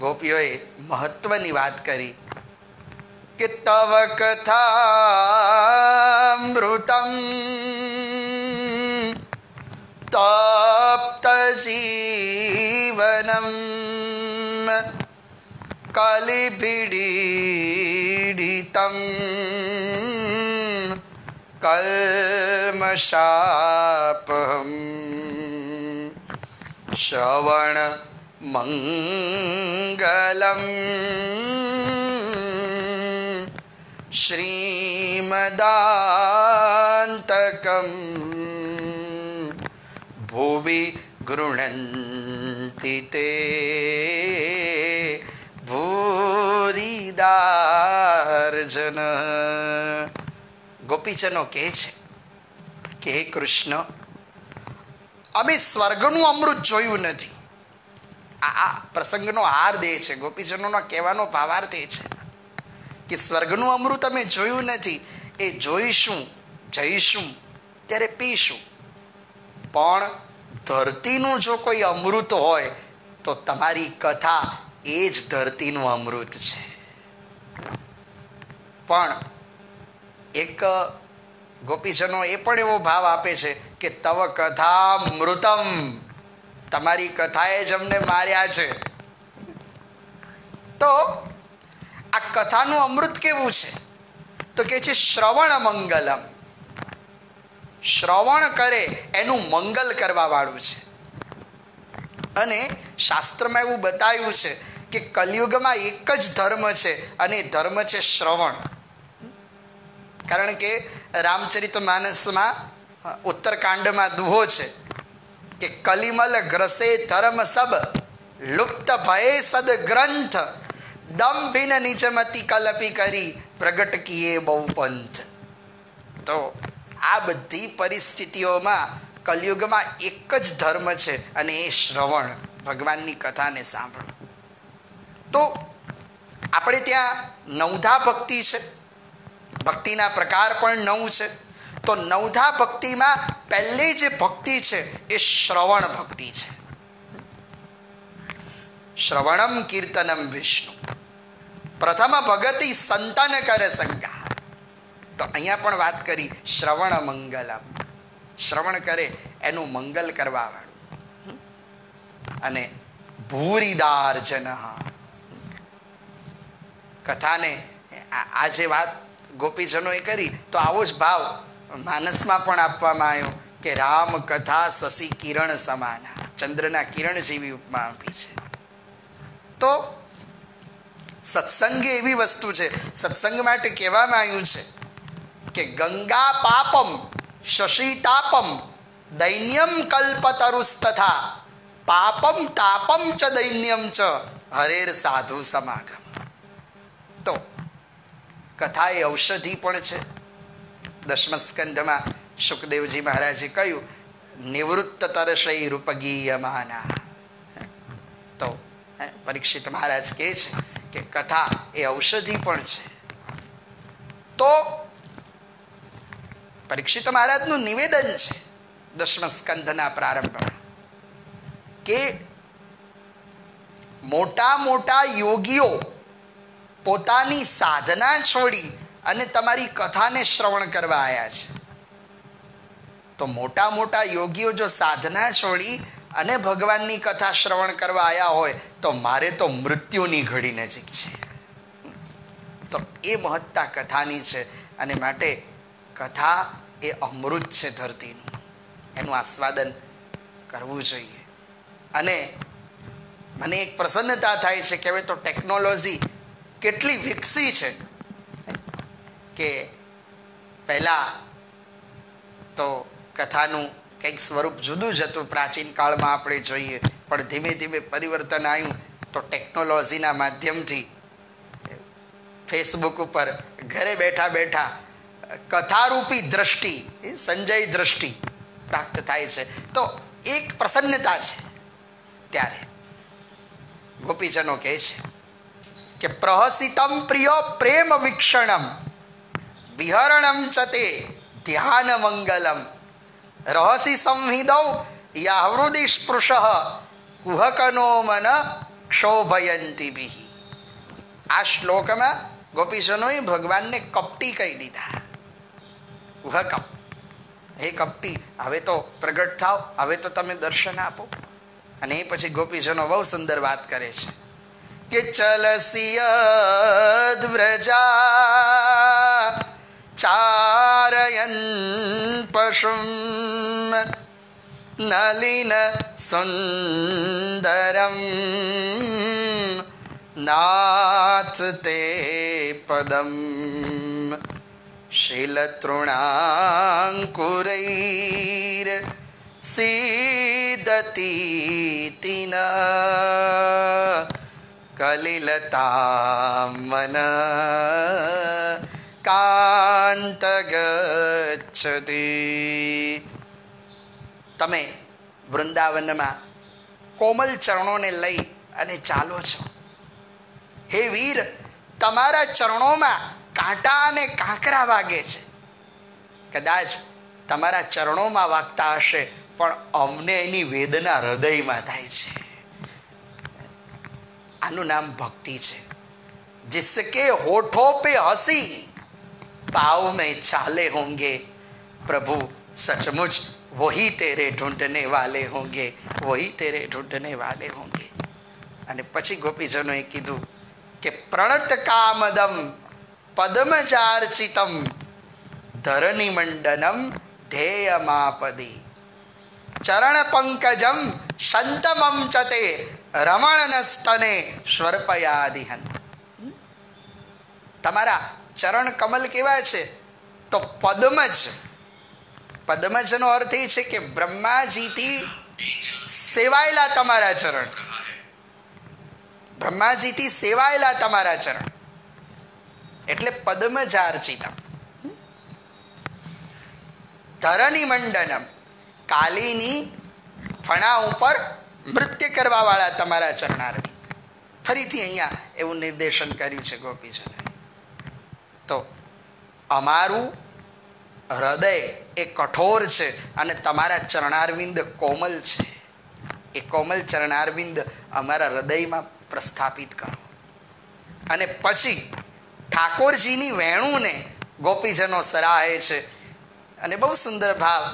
ગોપીઓએ મહત્વની વાત કરી કે તવ કથામૃતમ તપ્ત જીવનમ કલિભીડિતમ કલ્મષાપહમ શ્રવણ મંગલમ શ્રીમદાંતકમ ભુવિ ગૃણંતિ તે ભૂરિદાર્જન. ગોપીજનો કહે છે કે હે કૃષ્ણ, અમે સ્વર્ગનું અમૃત જોયું નથી. આ પ્રસંગનો હાર દે છે. ગોપીજનોનો કહેવાનો ભાવાર્થ એ છે કે સ્વર્ગનું અમૃત અમે જોયું નથી, એ જોઈશું, જઈશું ત્યારે પીશું. પણ ધરતીનું જો કોઈ અમૃત હોય તો તમારી કથા એ જ ધરતીનું અમૃત છે. પણ એક ગોપીજનો એ પણ એવો ભાવ આપે છે કે તવ કથા મૃતમ, તમારી કથાએ જ અમને માર્યા છે. તો આ કથાનું અમૃત કેવું છે તો કે છે શ્રવણ મંગલમ. શ્રવણ કરે એનું મંગલ કરવા વાળું છે. અને શાસ્ત્રમાં એવું બતાવ્યું છે કે કલિયુગમાં એક જ ધર્મ છે અને એ ધર્મ છે શ્રવણ. કારણ કે રામચરિત માનસમાં ઉત્તરકાંડમાં દુહો છે કે કલિમલ ગ્રસે ધર્મ સબ લુપ્ત ભયે સદ ગ્રંથ દંભિન નીચમતી કલપી કરી પ્રગટ કીએ બહુ પંથ. તો આ બધી પરિસ્થિતિઓમાં કલિયુગમાં એક જ ધર્મ છે અને એ શ્રવણ, ભગવાનની કથાને સાંભળો. તો આપણે ત્યાં નવધા ભક્તિ છે, ભક્તિના પ્રકાર પણ 9 છે. તો નવધા ભક્તિમાં પહેલી જે ભક્તિ છે એ શ્રવણ ભક્તિ છે. શ્રવણમ કીર્તનમ વિષ્ણુ પ્રથમ ભગતિ સંતન કર સંગા. તો અહીંયા પણ વાત કરી શ્રવણ મંગલમ, શ્રવણ કરે એનું મંગલ કરવા વાળું. અને ભૂરિદાર્જન, કથાને આ જે વાત ગોપીજનોએ કરી તો આવો જ ભાવ માનસમાં પણ આપવામાં આવ્યો કે રામ કથા શશી કિરણ સમાના, ચંદ્રના કિરણ જેવી ઉપમા આપી છે. તો સત્સંગ એવી વસ્તુ છે, સત્સંગ માટે કહેવામાં આવ્યું છે કે ગંગા પાપમ શશી તાપમ દૈન્યમ કલ્પતરુસ્તથા પાપમ તાપમ ચ દૈન્યમ ચ હરેર સાધુ સમાગમ. તો કથા એ ઔષધિ પણ છે. દશમ સ્કંધમાં શુકદેવજી મહારાજે કહ્યું નિવૃત્ત તરશય રૂપગીયમાના. તો પરીક્ષિત મહારાજ કહે છે કે કથા એ ઔષધિ પણ છે. તો પરીક્ષિત મહારાજનું નિવેદન છે દશમ સ્કંધના પ્રારંભમાં કે મોટા મોટા યોગીઓ પોતાની સાધના છોડી અને તમારી કથાને શ્રવણ કરવા આવ્યા છે. તો મોટા મોટા યોગીઓ જો સાધના છોડી અને ભગવાનની કથા શ્રવણ કરવા આવ્યા હોય તો મારે તો મૃત્યુની ઘડી નજીક છે. તો એ મહત્તા કથાની છે અને માટે કથા એ અમૃત છે ધરતીનું, એનું આસ્વાદન કરવું જોઈએ. અને મને એક પ્રસન્નતા થાય છે કે હવે તો ટેકનોલોજી કેટલી વિકસી છે કે પહેલાં તો કથાનું કંઈક સ્વરૂપ જુદું જ હતું પ્રાચીન કાળમાં આપણે જોઈએ, પણ ધીમે ધીમે પરિવર્તન આવ્યું. તો ટેકનોલોજીના માધ્યમથી ફેસબુક ઉપર ઘરે બેઠા બેઠા કથારૂપી દ્રષ્ટિ, સંજય દ્રષ્ટિ પ્રાપ્ત થાય છે. તો એક પ્રસન્નતા છે. ત્યારે ગોપીજનો કહે છે કે પ્રહસિતમ પ્રિય પ્રેમ વીક્ષણમ વિહરણમ ચતે ધ્યાન મંગલમ રહસી સંહિદૌ યાહૃદિ સ્પૃશ કુહકનો મન ક્ષોભયંતી ભી. આ શ્લોકમાં ગોપીજનોએ ભગવાનને કપટી કહી દીધા. કુહકમ, હે કપટી, હવે તો પ્રગટ થાવ, હવે તો તમે દર્શન આપો. અને એ પછી ગોપીજનો બહુ સુંદર વાત કરે છે કે ચલસિયદ વ્રજા ચારયન પશુમ નલિન સુંદરમ નાથ તે પદમ શીલતૃણાંકુરૈર સીદતીતિન કલિલતામન કાંત ગચ્છતિ. તમે વૃંદાવનમાં કોમલ ચરણોને લઈ અને ચાલો છો. હે વીર, તમારા ચરણોમાં કાંટા અને કાંકરા વાગે છે. કદાચ તમારા ચરણોમાં વાગતા હશે, પણ અમને એની વેદના હૃદયમાં થાય છે. આનું નામ ભક્તિ છે. जिसके होठों पे हंसी पाँव में चाले होंगे प्रभु सचमुच वही तेरे ढूंढने वाले होंगे, वही तेरे ढूंढने वाले होंगे. અને પછી ગોપીજનોએ કીધું કે પ્રણત કામદમ પદ્મજાર્ચિતમ ધરની મંડનમ ધ્યેયમાપદી ચરણ પંકજમ સંતમમ ચતે રમણ સ્તને સ્વર્પયાદિહન. તમારા ચરણ કમલ કેવા છે? તો પદ્મજ. પદ્મજનો અર્થ એ છે કે બ્રહ્માજીથી સેવાયેલા તમારા ચરણ, બ્રહ્માજીથી સેવાયેલા તમારા ચરણ એટલે પદ્મજાર્ચિતમ. ધરની મંડનમ, કાલીની ફણા ઉપર નૃત્ય કરવા વાળા તમારા ચરણારવિંદ. ફરીથી અહીંયા એવું નિર્દેશન કર્યું છે ગોપીજનોએ. તો અમારું હૃદય એ કઠોર છે અને તમારા ચરણારવિંદ કોમલ છે. એ કોમલ ચરણારવિંદ અમારા હૃદયમાં પ્રસ્થાપિત કરો. અને પછી ઠાકોરજીની વેણુને ગોપીજનો સરાહે છે. અને બહુ સુંદર ભાવ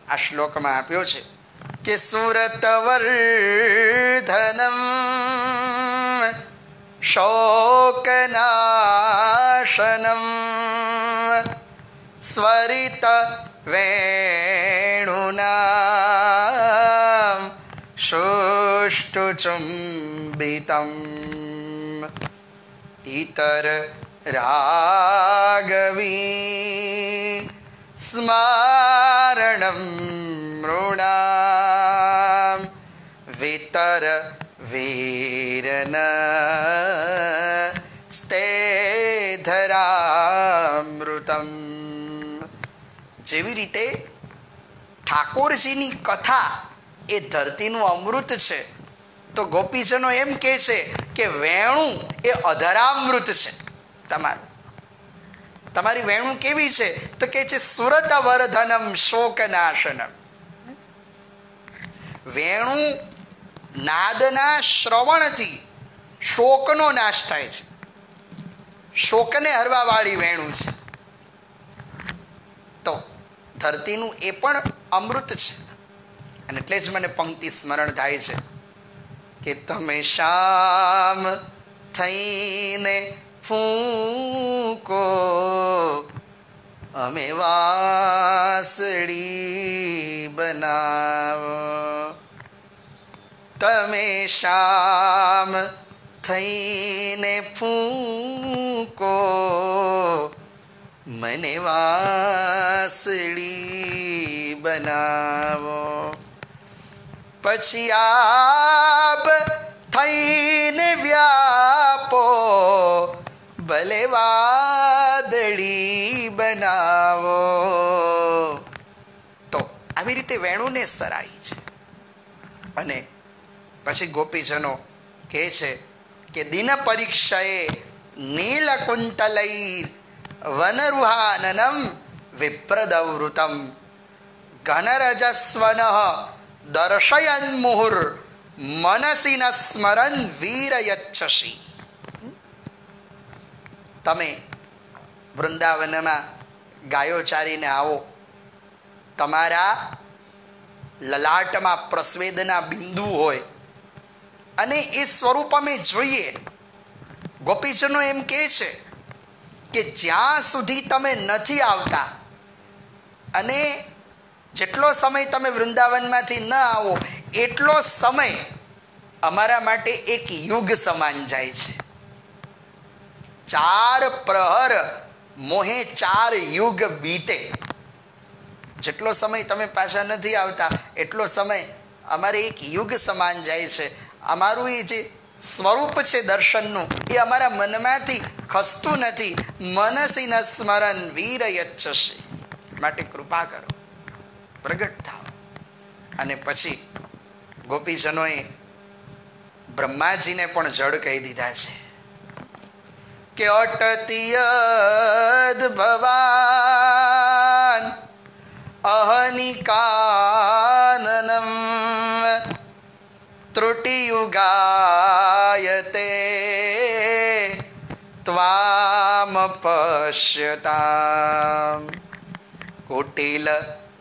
આ શ્લોકમાં આપ્યો છે કે સુરત વર્ધનમ શોકનાશનમ સ્વરિત વેણુના શુષ્ટુ ચુંબિતમ ઇતર રાગવી સ્મરણમ મૃણામ વિતર વીરન સ્તેધરામૃતમ. જેવી રીતે ઠાકોરજીની કથા એ ધરતીનું અમૃત છે, તો ગોપીજનો એમ કહે છે કે વેણું એ અધરામૃત છે તમારું. તમારી વેણું કેવી છે? તો કે છે સુરત વર્ધનમ શોકનાશનમ. વેણું નાદના શ્રવણથી શોકનો નાશ થાય છે. શોકને હરવા વાળી વેણું છે. ધરતીનું એ પણ અમૃત છે. અને એટલે જ મને પંક્તિ સ્મરણ થાય છે કે તમે શામ થઈને ફૂંકો, અમે વાસળી બનાવો. તમે શામ થઈને ફૂંકો, મને વાસળી બનાવો. પછી આપ થઈને વ્યાપો, ભલે વાદળી બનાવો. તો આવી રીતે વેણુને સરાય છે. અને પછી ગોપીજનો કહે છે કે દિન પરીક્ષાએ નીલકુંતલૈ વનરુહાનનમ વિપ્રદવૃતમ ઘનરજસ્વન દર્શયન મુહુર મનસી ન સ્મરન વીરયચ્છસી. તમે વૃંદાવનમાં ગાયો ચારીને આવો, તમારા લલાટમાં પ્રસ્વેદના બિંદુ હોય અને એ સ્વરૂપ અમે જોઈએ. ગોપીજનો એમ કહે છે કે જ્યાં સુધી તમે નથી આવતા અને જેટલો સમય તમે વૃંદાવનમાંથી ન આવો એટલો સમય અમારા માટે એક યુગ સમાન જાય છે. 4 પ્રહર મોહે 4 યુગ બીતે. જેટલો સમય તમે પાછા નથી આવતા એટલો સમય અમારે એક યુગ સમાન જાય છે. અમારું એ જે સ્વરૂપ છે દર્શનનું એ અમારા મનમાંથી ખસતું નથી. મનસી ન સ્મરન વીરયચ્છસી. માટે કૃપા કરો, પ્રગટ થાઓ. અને પછી ગોપીજનોએ બ્રહ્માજીને પણ જડ કહી દીધા છે કે અટતિયદ ભવાન અહનિકાનનમ ત્રુટિયુગાયતે ત્વામ પશ્યતામ કુટિલ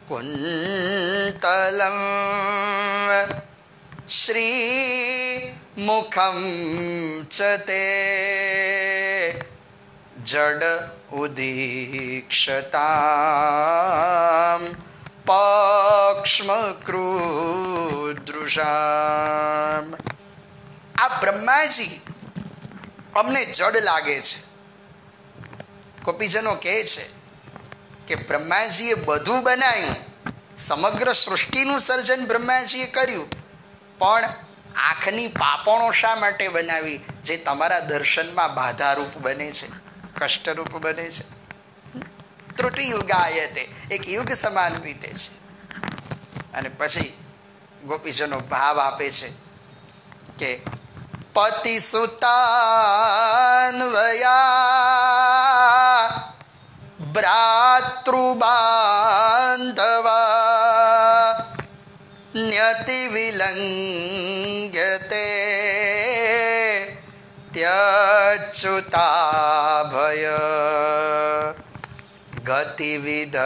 કુંતલમ શ્રી મુખમ ચ તે જડ ઉદીક્ષતામ પક્ષ્મકૃદૃશામ. આ બ્રહ્માજી અમને જડ લાગે છે. ગોપીજનો કહે છે કે બ્રહ્માજીએ બધું બનાવ્યું, સમગ્ર સૃષ્ટિનું સર્જન બ્રહ્માજીએ કર્યું, પણ આંખની પાપણો શા માટે બનાવી જે તમારા દર્શનમાં બાધારૂપ બને છે, કષ્ટરૂપ બને છે? ત્રુટિ યુગાયતે, એક યુગ સમાન વીતે છે. અને પછી ગોપીજનો ભાવ આપે છે કે પતિ સુતાન્વયા ભ્રાતૃબાંધવા ન્યતિ વિલંઘ્યતે ત્યચ્યુતા ભય ગતિવિધસ્તવો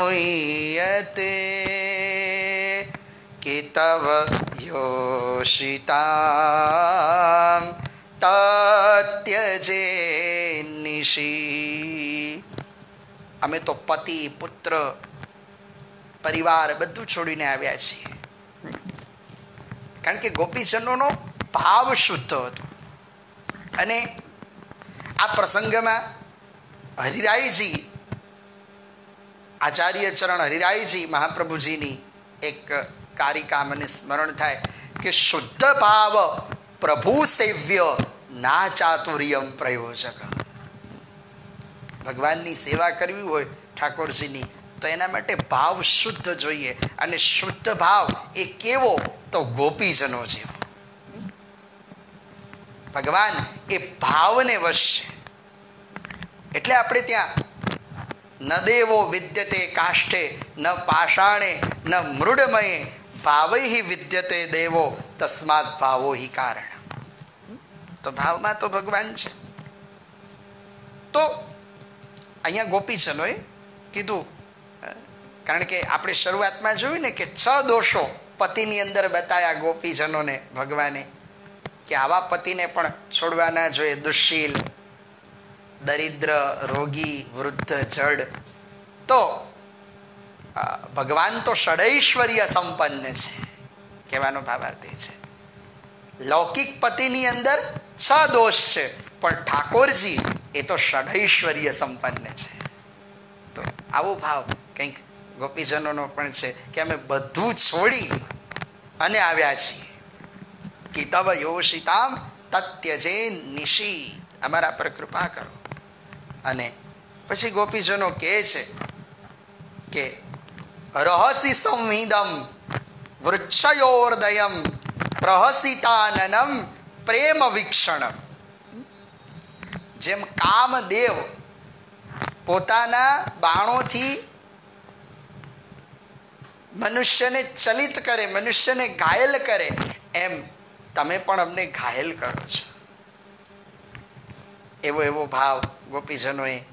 ગીતમુહ્યતે કિતવ યોષિતામ તત્યજે નિશી. અમે તો પતિ પુત્ર પરિવાર બધું છોડીને આવ્યા છીએ. કારણ કે ગોપીજનોનો ભાવ શુદ્ધ હતો. અને આ પ્રસંગમાં હરિરાયજી, આચાર્ય ચરણ હરિરાયજી મહાપ્રભુજીની એક કારિકા મને સ્મરણ થાય કે શુદ્ધ ભાવ પ્રભુ સેવ્ય ના ચાતુર્યમ પ્રયોજક. ભગવાનની સેવા કરવી હોય ઠાકોરજીની તો એના માટે ભાવ શુદ્ધ જોઈએ. અને શુદ્ધ ભાવ એ કેવો? તો ગોપીજનો જેવો. ભગવાન એ ભાવને વશ છે. એટલે આપણે ત્યાં ન દેવો વિદ્યતે કાષ્ઠે ન પાષાણે ન મૃડમયે ભાવૈ વિદ્યતે દેવો તસ્માત ભાવો હિ કારણ. તો ભાવમાં તો ભગવાન છે. તો અહીંયા ગોપીજનોએ કીધું, કારણ કે આપણે શરૂઆતમાં જોયું ને કે 6 દોષો પતિની અંદર બતાવ્યા ગોપીજનોને ભગવાને, કે આવા પતિને પણ છોડવા ના જોઈએ, દુશ્શીલ, દરિદ્ર, રોગી, વૃદ્ધ, જડ. તો ભગવાન તો ષડૈશ્વર્ય સંપન્ન છે, કહેવાનો ભાવાર્થ એ છે. લૌકિક પતિની અંદર 6 દોષ છે, પણ ઠાકોરજી એ તો ષડૈશ્વર્ય સંપન્ન છે. તો આવો ભાવ કંઈક ગોપીજનોનો પણ છે કે અમે બધું છોડી અને આવ્યા છીએ. કે તવ યોષિતામ તત્યજે નિશી, અમારા પર કૃપા કરો. અને પછી ગોપીજનો કહે છે કે રહસી સંવિદમ વૃક્ષયોર્દયમ પ્રહસિતાનનમ પ્રેમ વીક્ષણમ. જેમ કામદેવ પોતાના બાણોથી મનુષ્યને ચલિત કરે, મનુષ્યને ઘાયલ કરે, એમ તમે પણ અમને ઘાયલ કરો છો. એવો ભાવ ગોપીજનોએ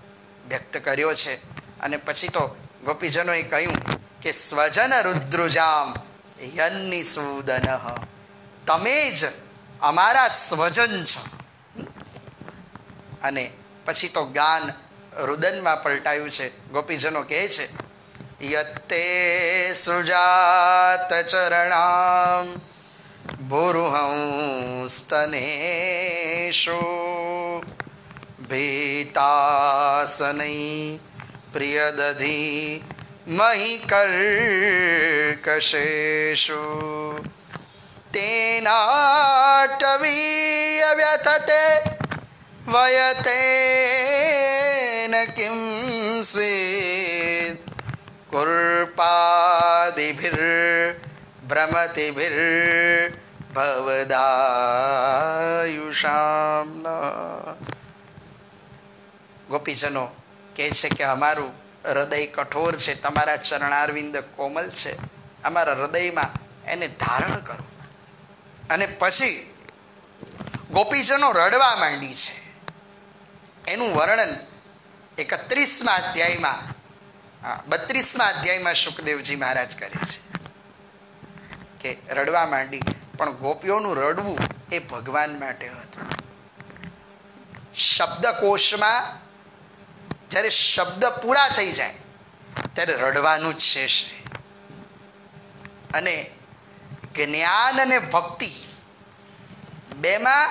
વ્યક્ત કર્યો છે. અને પછી તો ગોપીજનોએ કહ્યું કે સ્વજન રુદ્રુજામ યન્નિ સૂદન, તમે જ અમારા સ્વજન છો. અને પછી તો ગાન રુદનમાં પલટાયું છે. ગોપીજનો કહે છે યત્તે સુજાત ચરણામ ભુરુહંસ્તનેષુ ભીતાસનૈ પ્રિયદધિ મહી કર્કશેષુ તેનાટવીય વ્યથતે વયતેન કિં સ્વેદ કુર્પાદિભિર ભ્રમતિભિર ભવદાયુષામ. ગોપીજનો કહે છે કે અમારું હૃદય કઠોર છે, તમારા ચરણારવિંદ કોમલ છે, અમારા હૃદયમાં એને ધારણ કરો. અને પછી ગોપીજનો રડવા માંડી છે. એનું વર્ણન 31મા અધ્યાયમાં 32મા અધ્યાયમાં શુકદેવજી મહારાજ કરે છે કે રડવા માંડી. પણ ગોપીઓનું રડવું એ ભગવાન માટે હતું. શબ્દકોશમાં જ્યારે શબ્દ પૂરા થઈ જાય ત્યારે રડવાનું જ શેષ રહે. અને જ્ઞાન અને ભક્તિ બેમાં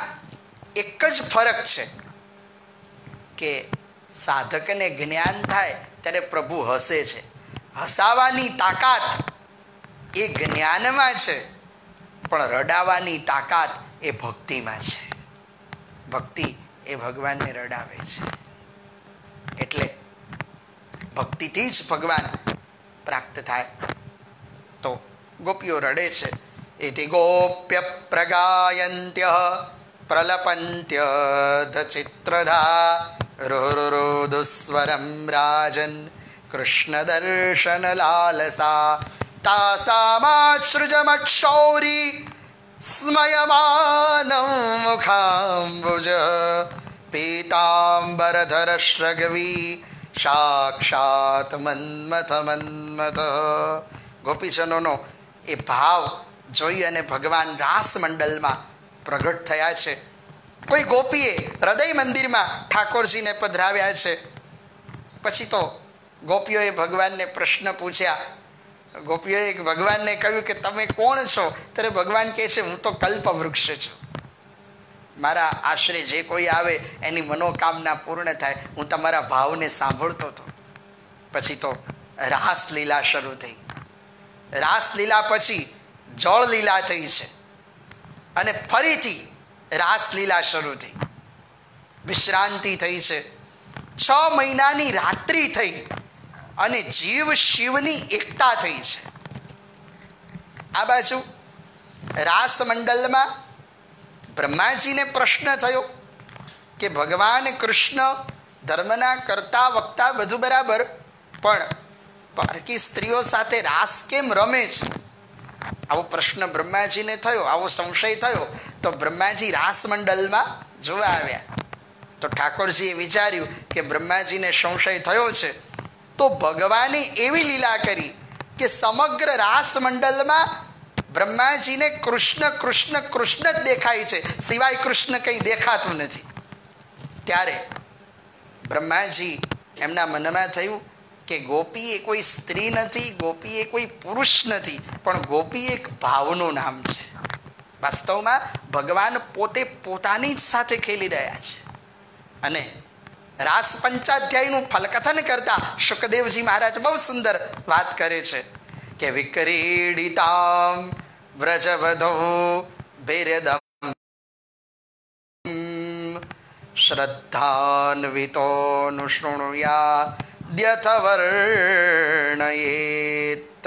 એક જ ફરક છે કે સાધકને જ્ઞાન થાય ત્યારે પ્રભુ હસે છે. હસાવાની તાકાત એ જ્ઞાનમાં છે, પણ રડાવાની તાકાત એ ભક્તિમાં છે. ભક્તિ એ ભગવાનને રડાવે છે. એટલે ભક્તિથી જ ભગવાન પ્રાપ્ત થાય. તો ગોપીઓ રડે છે. ઇતિ ગોપ્ય પ્રગાયંત્ય પ્રલપંત્ય ચિત્રધા રુરુરુદુસ્વરમ રાજન કૃષ્ણ દર્શન લાલસા તાસામાશ્રુજમક્ષૌરી સ્મયમાનં મુખાંબુજ પીતાંબરધર શ્રગવી સાક્ષાત મન્મથ મન્મથ. ગોપીજનોનો એ ભાવ જોઈ અને ભગવાન રાસ મંડલમાં પ્રગટ થયા છે. કોઈ ગોપીએ હૃદય મંદિરમાં ઠાકોરજીને પધરાવ્યા છે. પછી તો ગોપીઓએ ભગવાનને પ્રશ્ન પૂછ્યા. ગોપીઓએ ભગવાનને કહ્યું કે તમે કોણ છો? ત્યારે ભગવાન કહે છે હું તો કલ્પવૃક્ષ છું. મારા આશરે જે કોઈ આવે એની મનોકામના પૂર્ણ થાય. હું તમારા ભાવને સાંભળતો હતો. પછી તો રાસલીલા શરૂ થઈ. રાસલીલા પછી જળ લીલા થઈ છે અને ફરીથી રાસલીલા શરૂ થઈ. વિશ્રાંતિ થઈ છે. 6 મહિનાની રાત્રિ થઈ અને જીવ શિવની એકતા થઈ છે. આ બાજુ રાસ મંડલમાં બ્રહ્માજીને પ્રશ્ન થયો કે ભગવાન કૃષ્ણ ધર્મના કરતા વક્તા બધું બરાબર, પણ પારકી સ્ત્રીઓ સાથે રાસ કેમ રમે છે? આવો પ્રશ્ન બ્રહ્માજીને થયો, આવો સંશય થયો. તો બ્રહ્માજી રાસ મંડલમાં જોવા આવ્યા તો ઠાકોરજીએ વિચાર્યું કે બ્રહ્માજીને સંશય થયો છે, તો ભગવાને એવી લીલા કરી કે સમગ્ર રાસ મંડળમાં બ્રહ્માજીને કૃષ્ણ કૃષ્ણ કૃષ્ણ જ દેખાય છે, સિવાય કૃષ્ણ કંઈ દેખાતું નથી. ત્યારે બ્રહ્માજી એમના મનમાં થયું કે ગોપી એ કોઈ સ્ત્રી નથી, ગોપી એ કોઈ પુરુષ નથી, પણ ગોપી એક ભાવનું નામ છે. વાસ્તવમાં ભગવાન પોતે પોતાની જ સાથે ખેલી રહ્યા છે. અને રાસ પંચાધ્યાયનું ફલકથન કરતા શુકદેવજી મહારાજ બહુ સુંદર વાત કરે છે કે વિક્રીડિતામ વ્રજવધો ભેરદમ શ્રદ્ધાન્વિતોનુશૃણુયાદ્યથ વર્ણયેત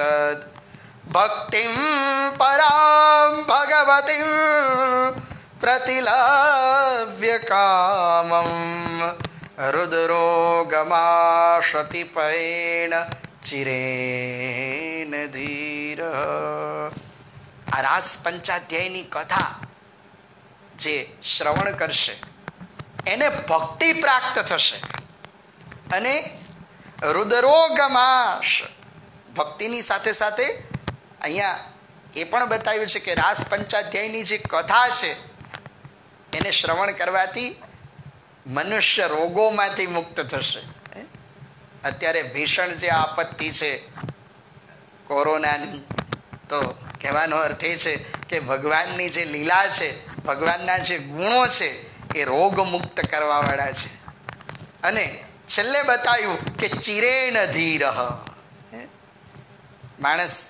ભક્તિં પરાં ભગવતીં પ્રતિલભ્ય કામં રુદ્રોગમાશતિપૈણ ચિરેન ધીર. આ રાસ પંચાધ્યાયની કથા જે શ્રવણ કરશે એને ભક્તિ પ્રાપ્ત થશે. અને રુદ્રોગમાશ ભક્તિની સાથે સાથે અહીંયા એ પણ બતાવ્યું છે કે રાસ પંચાધ્યાયની જે કથા છે એને શ્રવણ કરવાથી મનુષ્ય રોગોમાંથી મુક્ત થશે. અત્યારે ભીષણ જે આપત્તિ છે કોરોનાની, તો કહેવાનો અર્થ એ છે કે ભગવાનની જે લીલા છે, ભગવાનના જે ગુણો છે એ રોગ મુક્ત કરવાવાળા છે. અને છેલ્લે બતાવ્યું કે ચિરેણ ધીર, માણસ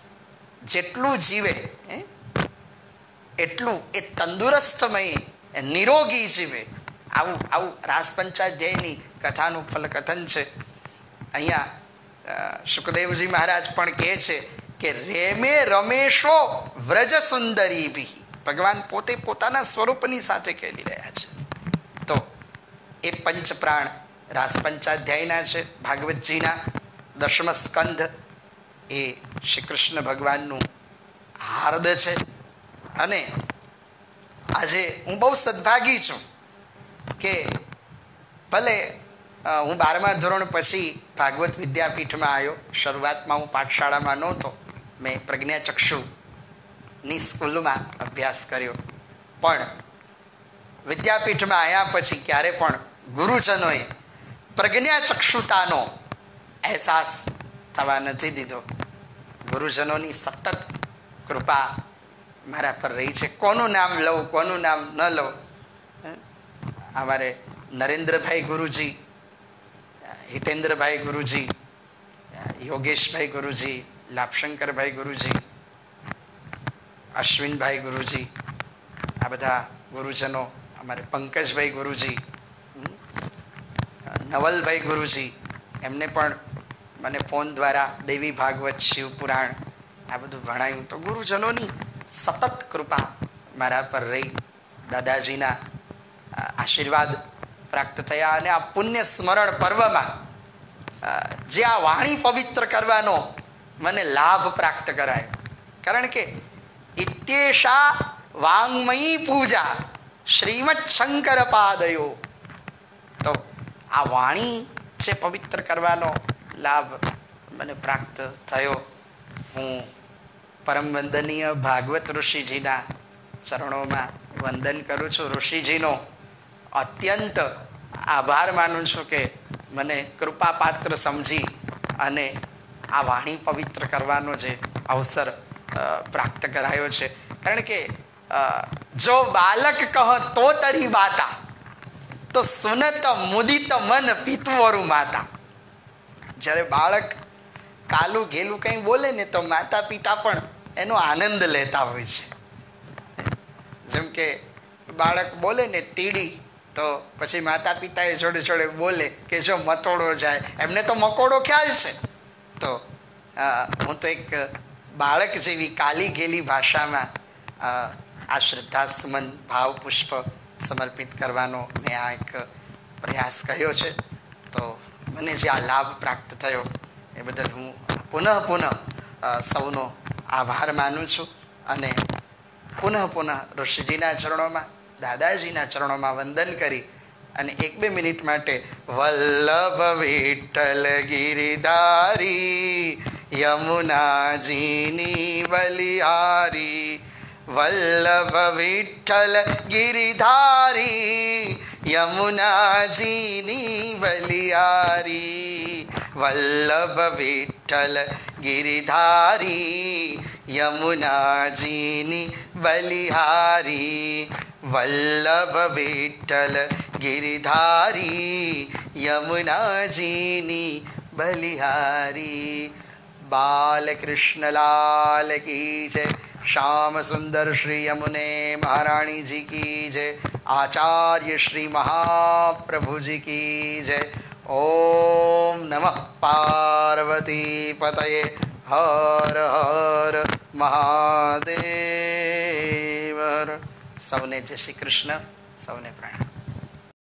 જેટલું જીવે એટલું એ તંદુરસ્તમય નિરોગી જીવે. આવું આવું રાસ પંચાધ્યાયની કથાનું ફલકથન છે. અહીંયા શુકદેવજી મહારાજ પણ કહે છે કે રેમે રમેશો વ્રજ સુંદરી ભી, ભગવાન પોતે પોતાના સ્વરૂપની સાથે ખેલી રહ્યા છે. તો એ પંચપ્રાણ રાસ પંચાધ્યાયના છે, ભાગવતજીના 10મ સ્કંધ એ શ્રી કૃષ્ણ ભગવાનનું હાર્દ છે. અને આજે હું બહુ સદભાગી છું કે ભલે હું 12મા ધોરણ પછી ભાગવત વિદ્યાપીઠમાં આવ્યો. શરૂઆતમાં હું પાઠશાળામાં નહોતો, મેં પ્રજ્ઞાચક્ષુની સ્કૂલમાં અભ્યાસ કર્યો. પણ વિદ્યાપીઠમાં આવ્યા પછી ક્યારે પણ ગુરુજનોએ પ્રજ્ઞાચક્ષુતાનો અહેસાસ થવા નથી દીધો. ગુરુજનોની સતત કૃપા મારા પર રહી છે. કોનું નામ લઉં, કોનું નામ ન લઉં. અમારે નરેન્દ્રભાઈ ગુરુજી, હિતેન્દ્રભાઈ ગુરુજી, યોગેશભાઈ ગુરુજી, લાભશંકરભાઈ ગુરુજી, અશ્વિનભાઈ ગુરુજી, આ બધા ગુરુજનો, અમારે પંકજભાઈ ગુરુજી, નવલભાઈ ગુરુજી, એમને પણ મને ફોન દ્વારા દેવી ભાગવત, શિવપુરાણ આ બધું ભણાયું. તો ગુરુજનોની સતત કૃપા મારા પર રહી. દાદાજીના આશીર્વાદ પ્રાપ્ત થયા. અને આ પુણ્ય સ્મરણ પર્વમાં જે આ વાણી પવિત્ર કરવાનો મને લાભ પ્રાપ્ત કરાયો. કારણ કે ઇત્યેષા વાંગ્મયી પૂજા શ્રીમદ શંકર પાદયો. તો આ વાણી જે પવિત્ર કરવાનો લાભ મને પ્રાપ્ત થયો. હું પરમ વંદનીય ભાગવત ઋષિજીના ચરણોમાં વંદન કરું છું. ઋષિજીનો અત્યંત આભાર માનું છું કે મને કૃપાપાત્ર સમજી અને આ વાણી પવિત્ર કરવાનો જે અવસર પ્રાપ્ત કરાયો છે. કારણ કે જો બાલક કહ તો તરી બાતા, તો સુનત મુદિત મન પિતવરુ માતા. જ્યારે બાળક કાલું ઘેલું કંઈ બોલે ને તો માતા પિતા પણ એનો આનંદ લેતા હોય છે. જેમ કે બાળક બોલે ને તીડી, તો પછી માતા પિતા એ જોડે જોડે બોલે કે જો મતોડો જાય. એમને તો મકોડો ખ્યાલ છે. તો હું તો એક બાળક જેવી કાલી ઘેલી ભાષામાં આ શ્રદ્ધા સુમન ભાવ પુષ્પ સમર્પિત કરવાનો મેં આ એક પ્રયાસ કર્યો છે. તો મને જે આ લાભ પ્રાપ્ત થયો એ બદલ હું પુનઃ સૌનો આભાર માનું છું. અને પુનઃ ઋષિજીના ચરણોમાં, દાદાજીના ચરણોમાં વંદન કરી અને 1-2 મિનિટ માટે વલ્લભ વિઠ્ઠલ ગિરિધારી યમુનાજીની બલિહારી, વલ્લભ વિઠ્ઠલ ગિરિધારી યમુનાજીની બલિહારી, વલ્લભ વિઠ્ઠલ ગિરિધારી યમુનાજીની બલિહારી, વલ્લભ વિઠ્ઠલ ગિરિધારી યમુનાજીની બલિહારી। बालकृष्ण लाल की जय, श्याम सुंदर श्री यमुने महारानी जी की जय, आचार्य श्री महाप्रभु जी की जय। ओम नमः पार्वती पतये, हर हर महादेव। सौने जय श्री कृष्ण, सौने प्रणाम।